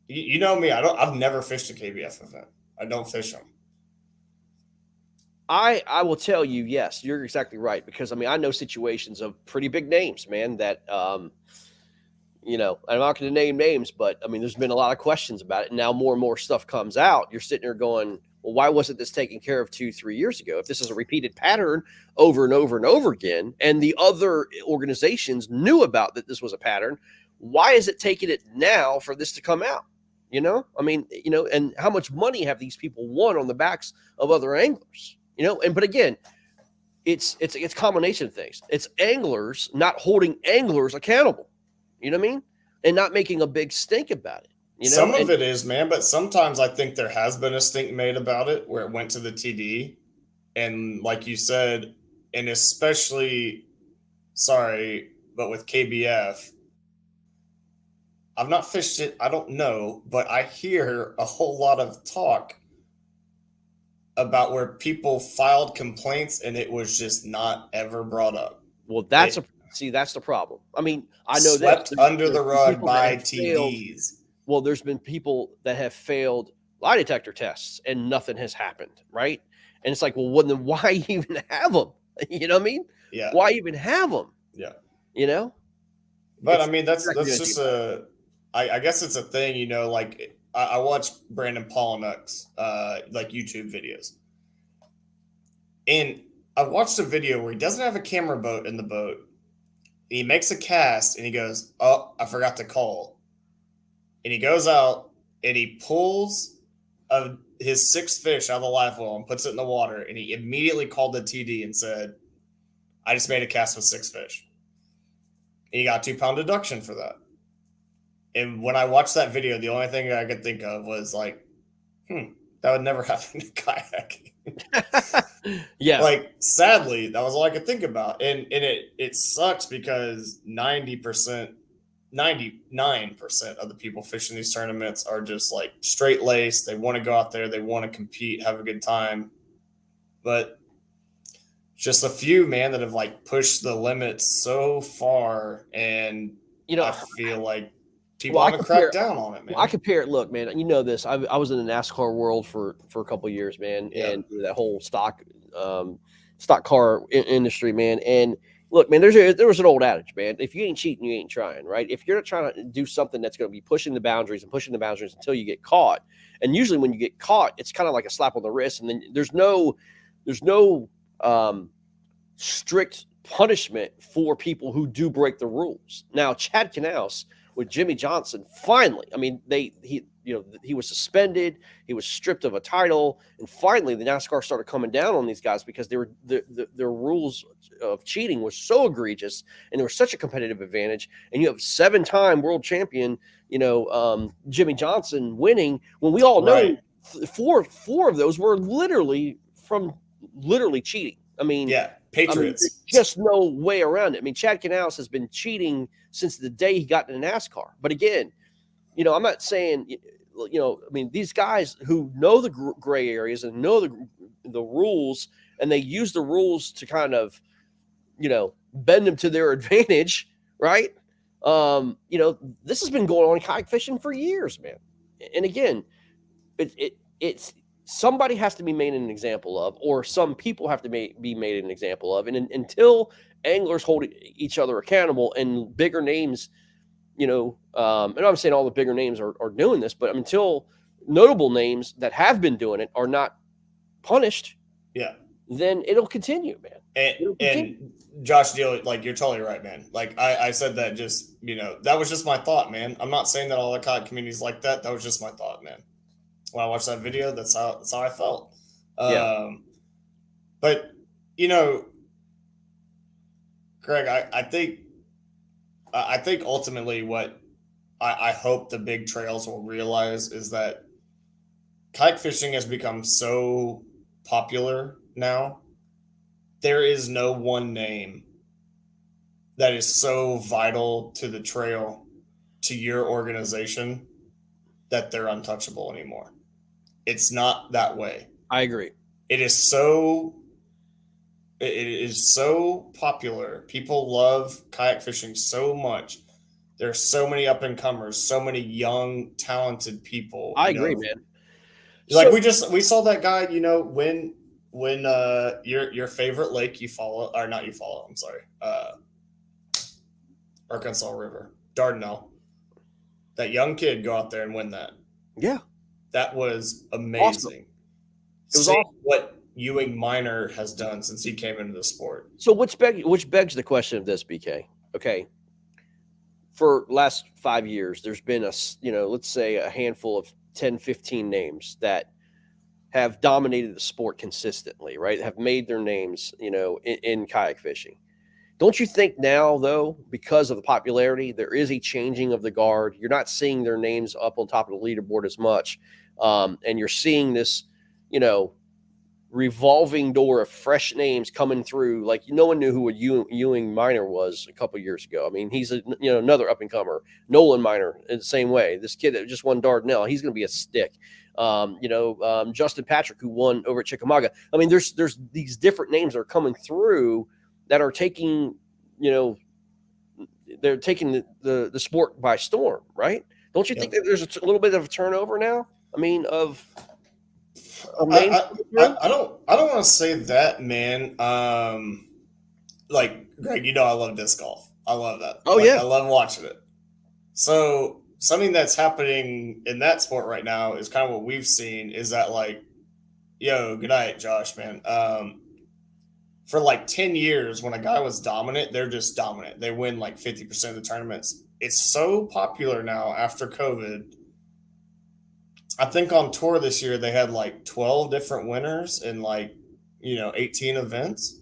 you know me. I've never fished a KBF event. I don't fish them. I will tell you, yes, you're exactly right, because I mean, I know situations of pretty big names, man, that I'm not going to name names, but I mean, there's been a lot of questions about it, and now more and more stuff comes out. You're sitting there going, well, why wasn't this taken care of 2-3 years ago? If this is a repeated pattern over and over and over again, and the other organizations knew about that this was a pattern, why is it taking it now for this to come out? I mean, and how much money have these people won on the backs of other anglers? But again, it's a combination of things. It's anglers not holding anglers accountable. You know what I mean? And not making a big stink about it. Some of it is, man, but sometimes I think there has been a stink made about it where it went to the TD. And like you said, and especially, sorry, but with KBF, I've not fished it. I don't know, but I hear a whole lot of talk about where people filed complaints and it was just not ever brought up. Well, that's the problem. I mean, I know swept under the rug by TDs. Well, there's been people that have failed lie detector tests and nothing has happened, right? And it's like, well, then why even have them? You know what I mean? Yeah. Why even have them? Yeah. But I mean, that's just I guess it's a thing, like I watch Brandon Pollock's like YouTube videos. And I watched a video where he doesn't have a camera boat in the boat. He makes a cast and he goes, oh, I forgot to call. And he goes out and he pulls his 6th fish out of the live well and puts it in the water. And he immediately called the TD and said, I just made a cast with 6 fish. And he got a 2-pound deduction for that. And when I watched that video, the only thing I could think of was like, that would never happen in kayaking. Yeah. Like, sadly, that was all I could think about. And it sucks because 99% of the people fishing these tournaments are just like straight laced. They want to go out there. They want to compete, have a good time. But just a few, man, that have like pushed the limits so far. And I feel like people Well, I haven't cracked compare. down on it, Well, I man. compare it. Look, man, you know this. I was in the NASCAR world for a couple of years, man, Yeah. and that whole stock car industry, man. And look, man, there was an old adage, man. If you ain't cheating, you ain't trying, right? If you're not trying to do something that's going to be pushing the boundaries and pushing the boundaries until you get caught, and usually when you get caught, it's kind of like a slap on the wrist, and then there's no strict punishment for people who do break the rules. Now, Chad Knaus with Jimmy Johnson, finally, I mean, he was suspended, he was stripped of a title, and finally the NASCAR started coming down on these guys because they were their rules of cheating was so egregious, and there was such a competitive advantage. And you have 7-time world champion, Jimmy Johnson winning when we all know Right. four of those were literally cheating. Yeah. There's Patriots. just no way around it. I mean, Chad Knaus has been cheating since the day he got into NASCAR. But again, I'm not saying, these guys who know the gray areas and know the rules, and they use the rules to kind of, bend them to their advantage, right? This has been going on in kayak fishing for years, man. And again, it's somebody has to be made an example of, or some people have to be made an example of. And until anglers hold each other accountable and bigger names, and I'm saying all the bigger names are doing this, but until notable names that have been doing it are not punished, Yeah. then it'll continue, man. And Josh Deal, like, you're totally right, man. Like I said that just, that was just my thought, man. I'm not saying that all the kayak communities like that. That was just my thought, man. When I watched that video, that's how I felt. Yeah. But Greg, I think ultimately what I hope the big trails will realize is that kayak fishing has become so popular now. There is no one name that is so vital to the trail, to your organization, that they're untouchable anymore. It's not that way. I agree. It is so popular. People love kayak fishing so much. There's so many up and comers, so many young, talented people. I agree, man. Like we saw that guy, when your favorite lake you follow, or not you follow, I'm sorry, Arkansas River, Dardanelle. That young kid go out there and win that. Yeah. That was amazing. Awesome. It was awesome. What Ewing Minor has done since he came into the sport. So which begs the question of this, BK. Okay. For last 5 years, there's been let's say a handful of 10, 15 names that have dominated the sport consistently, right? Have made their names, in kayak fishing. Don't you think now, though, because of the popularity, there is a changing of the guard? You're not seeing their names up on top of the leaderboard as much. And you're seeing this, revolving door of fresh names coming through. Like, no one knew who Ewing Minor was a couple years ago. I mean, he's another up and comer. Nolan Minor in the same way. This kid that just won Dardanelle, he's going to be a stick. Justin Patrick, who won over at Chickamauga. I mean, there's these different names that are coming through that are taking, they're taking the sport by storm, right? Don't you think that there's a little bit of a turnover now? I mean, I don't want to say that, man. Like, Greg, I love disc golf. I love that. Oh, yeah. I love watching it. So something that's happening in that sport right now is kind of what we've seen, is that, like, good night, Josh, man. For like 10 years, when a guy was dominant, they're just dominant. They win like 50% of the tournaments. It's so popular now after COVID. I think on tour this year, they had like 12 different winners in 18 events.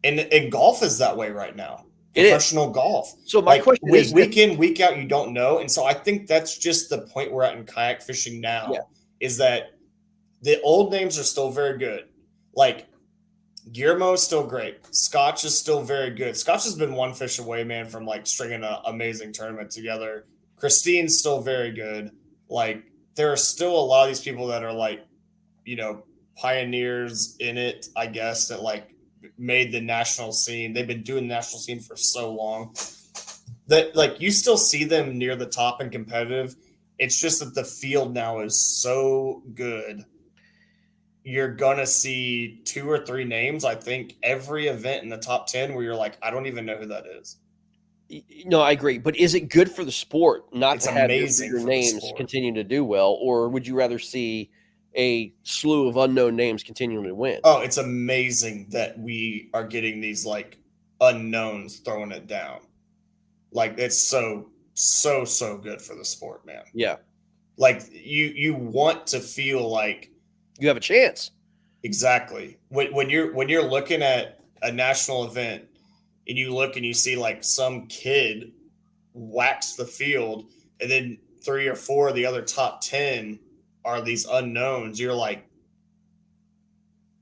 And golf is that way right now. Professional golf. So my question is, week in, week out, you don't know. And so I think that's just the point we're at in kayak fishing now, is that the old names are still very good. Like, Guillermo is still great. Scotch is still very good. Scotch has been one fish away, man, from like stringing an amazing tournament together. Christine's still very good. Like, there are still a lot of these people that are like, pioneers in it, I guess, that like made the national scene. They've been doing the national scene for so long. that like you still see them near the top and competitive. It's just that the field now is so good. You're gonna see 2 or 3 names, I think, every event in the top 10 where you're like, I don't even know who that is. No, I agree. But is it good for the sport not It's to have your amazing bigger for the names sport. continue to do well, or would you rather see a slew of unknown names continuing to win? Oh, it's amazing that we are getting these like unknowns throwing it down. Like it's so good for the sport, man. Yeah, Like you want to feel like you have a chance. exactly when you're looking at a national event and you look and you see like some kid wax the field and then 3 or 4 of the other top 10 are these unknowns. You're like,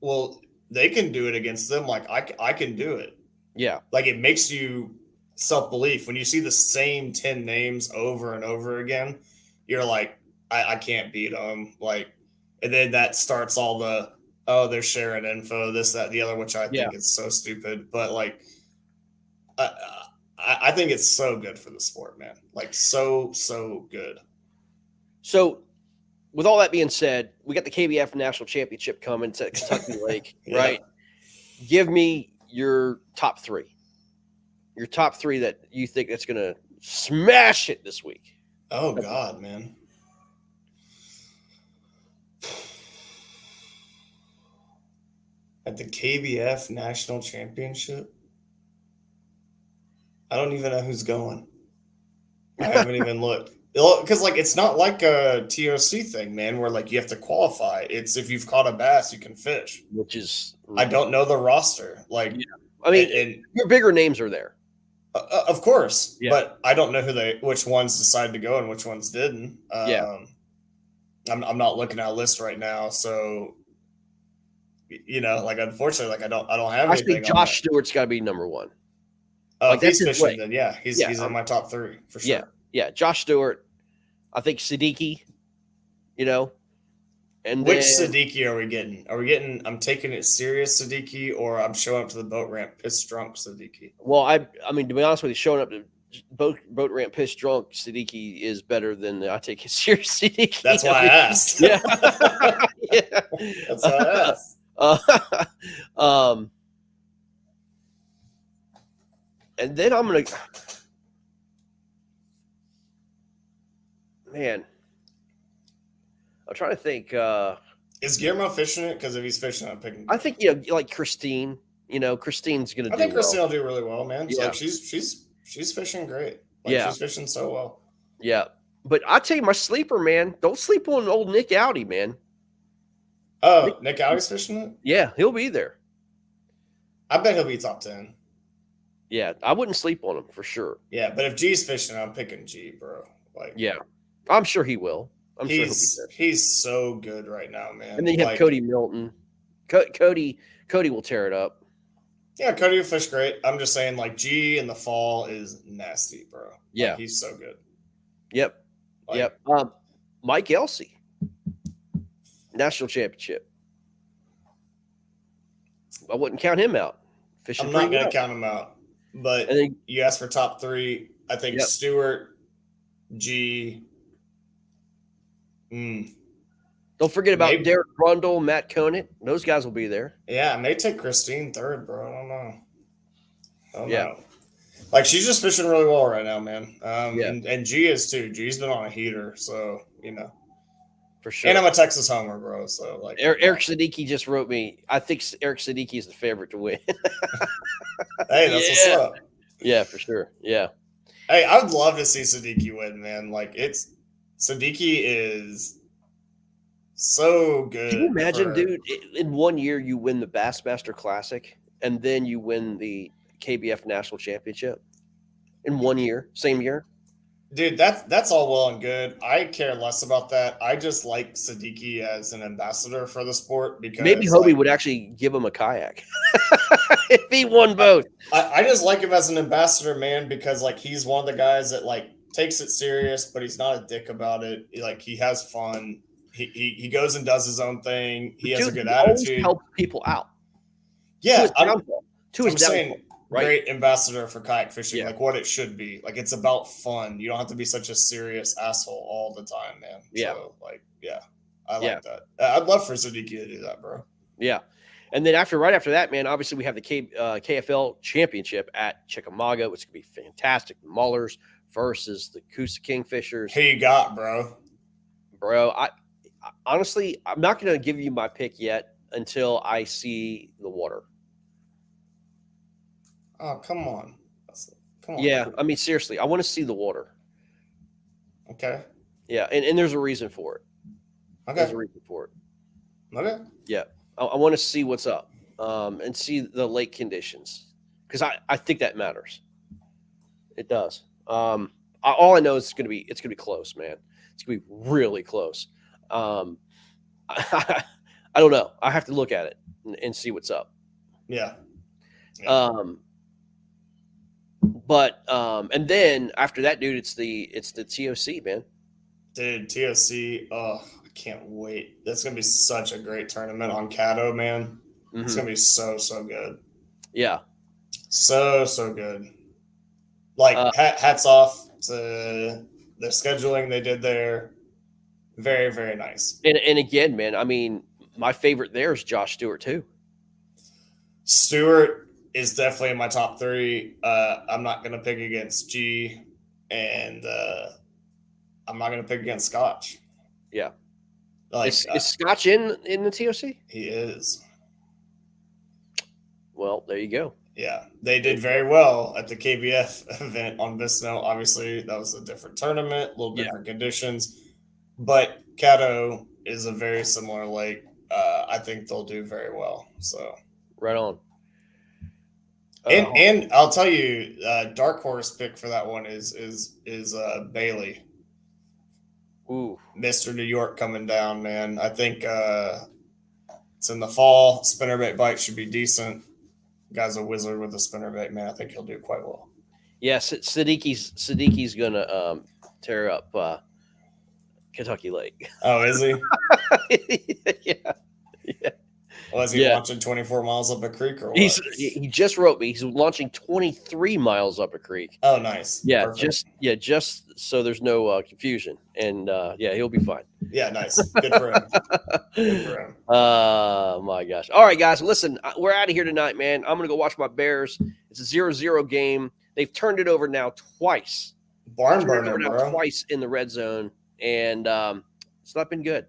well, they can do it against them. Like I can do it. Yeah, Like it makes you self-belief when you see the same 10 names over and over again. You're like, I can't beat them. Like, and then that starts all the, oh, they're sharing info, this, that, the other, which I yeah. think is so stupid. But like, I, I think it's so good for the sport, man. Like so good. So, with all that being said, we got the KBF National Championship coming to Kentucky Lake, Yeah. right? Give me your top 3. Your top 3 that you think that's going to smash it this week. Oh God, man. At the KBF National Championship, I don't even know who's going. I haven't even looked. Because like it's not like a TOC thing, man, where like you have to qualify. It's if you've caught a bass, you can fish. Which is, I don't know the roster. Like, yeah. I mean, and your bigger names are there. Of course, Yeah. but I don't know which ones decided to go and which ones didn't. Yeah. I'm not looking at a list right now, so you know, like unfortunately, like I don't have I anything. think Josh Stewart's got to be number 1. If he's fishing, then yeah, he's in my top 3 for sure. Yeah, Josh Stewart. I think Siddiqui. You know, and which Siddiqui are we getting? Are we getting? I'm taking it serious, Siddiqui, or I'm showing up to the boat ramp pissed drunk, Siddiqui. Well, I mean, to be honest with you, showing up to boat ramp pissed drunk, Siddiqui is better than I take it serious, Siddiqui. That's why I asked. Yeah, yeah. That's why I asked. And then I'm gonna, man. I'm trying to think. Is Guillermo fishing it? Because if he's fishing, I'm picking. I think like Christine. You know, Christine's gonna. I think Christine will do really well, man. Yeah. Like she's fishing great. Like, yeah, she's fishing so well. Yeah, but I tell you, my sleeper, man. Don't sleep on old Nick Audi, man. Oh, Nick Audi's fishing it? Yeah, he'll be there. I bet he'll be top 10. Yeah, I wouldn't sleep on him for sure. Yeah, but if G's fishing, I'm picking G, bro. Like, yeah, I'm sure he will. I'm sure he'll be there. He's so good right now, man. And then you have Cody Milton. Cody will tear it up. Yeah, Cody will fish great. I'm just saying, like, G in the fall is nasty, bro. Yeah, like, he's so good. Yep. Yep. Mike Elsey, national championship. I wouldn't count him out. Fishing I'm not going to count him out. But then, you asked for top 3. I think Stewart, G. Don't forget about Derek Brundle, Matt Conant. Those guys will be there. Yeah, I may take Christine 3rd, bro. I don't know. Like, she's just fishing really well right now, man. And G is too. G's been on a heater, so, you know. For sure. And I'm a Texas homer, bro. So, like. Eric Siddiqui just wrote me. I think Eric Siddiqui is the favorite to win. Hey, that's what's up. Yeah, for sure. Yeah. Hey, I would love to see Siddiqui win, man. Like, Siddiqui is so good. Can you imagine, dude, in 1 year you win the Bassmaster Classic and then you win the KBF National Championship in 1 year, same year? Dude, that's all well and good. I care less about that. I just like Siddiqui as an ambassador for the sport because maybe Hobie would actually give him a kayak if he won both. I just like him as an ambassador, man, because like he's one of the guys that like takes it serious, but he's not a dick about it. He has fun. He goes and does his own thing. He has a good attitude. Helps people out. Yeah, to his downfall. right? Great ambassador for kayak fishing, Yeah. like what it should be. Like it's about fun. You don't have to be such a serious asshole all the time, man. Yeah. So like, yeah, I Yeah. like that. I'd love for Siddiqui to do that, bro. Yeah. And then right after that, man, obviously we have the KFL championship at Chickamauga, which could be fantastic. The Maulers versus the Coosa Kingfishers. Who you got, bro? Bro, I honestly, I'm not going to give you my pick yet until I see the water. Oh, come on. Come on. Yeah, I mean, seriously, I want to see the water. Okay. Yeah, and there's a reason for it. Okay. There's a reason for it. Okay. Yeah, I want to see what's up and see the lake conditions because I think that matters. It does. All I know is it's gonna be close, man. It's gonna be really close. I don't know. I have to look at it and see what's up. Yeah. But and then after that, dude, it's the TOC, man. Dude, TOC. Oh, I can't wait. That's gonna be such a great tournament on Caddo, man. Mm-hmm. It's gonna be so good. Yeah. So good. Like hats off to the scheduling they did there. Very, very nice. And again, man, I mean, my favorite there is Josh Stewart too. Stewart is definitely in my top 3. I'm not gonna pick against G, and I'm not gonna pick against Scotch. Yeah. Like, is Scotch in the TOC? He is. Well, there you go. Yeah, they did very well at the KBF event on Bisno. Obviously, that was a different tournament, a little different conditions. But Caddo is a very similar lake. I think they'll do very well. So right on. And I'll tell you, dark horse pick for that one is Bailey. Ooh, Mr. New York coming down, man. I think it's in the fall. Spinnerbait bite should be decent. Guy's a wizard with a spinnerbait, man. I think he'll do quite well. Yes, yeah, Siddiqui's gonna tear up Kentucky Lake. Oh, is he? Yeah. Was he launching 24 miles up a creek or what? He just wrote me. He's launching 23 miles up a creek. Oh, nice. Yeah, perfect. just so there's no confusion, and yeah, he'll be fine. Yeah, nice. Good for him. Good for him. Oh my gosh! All right, guys, listen, we're out of here tonight, man. I'm gonna go watch my Bears. It's a 0-0 game. They've turned it over now twice. Barn burner, bro. Twice in the red zone, and it's not been good.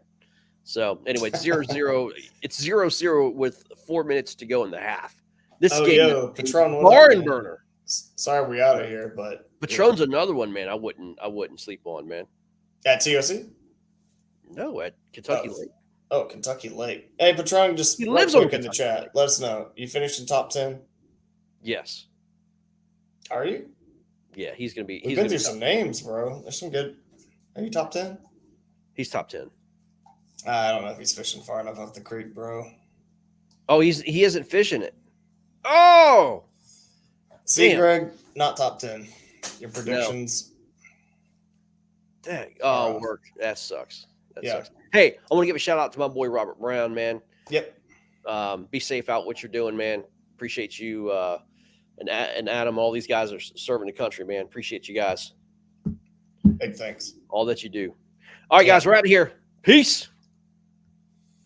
So anyway, it's 0-0. It's 0-0 with 4 minutes to go in the half. This game, Patron, barn burner. Sorry, we out of here, but Patron's another one, man. I wouldn't sleep on, man. At TOC? No, at Kentucky Lake. Oh, Kentucky Lake. Hey, Patron, just he lives on in the chat. Let us know. You finished in top 10? Yes. Are you? Yeah, he's gonna be. We've been through some names, bro. There's some good. Are you top 10? He's top 10. I don't know if he's fishing far enough up the creek, bro. Oh, he isn't fishing it. Oh, see, damn. Greg, not top 10. Your predictions. No. Dang. Oh, work. That sucks. That yeah. sucks. Hey, I want to give a shout out to my boy Robert Brown, man. Yep. Be safe out what you're doing, man. Appreciate you and Adam. All these guys are serving the country, man. Appreciate you guys. Big thanks. All that you do. All right, guys, we're out of here. Peace.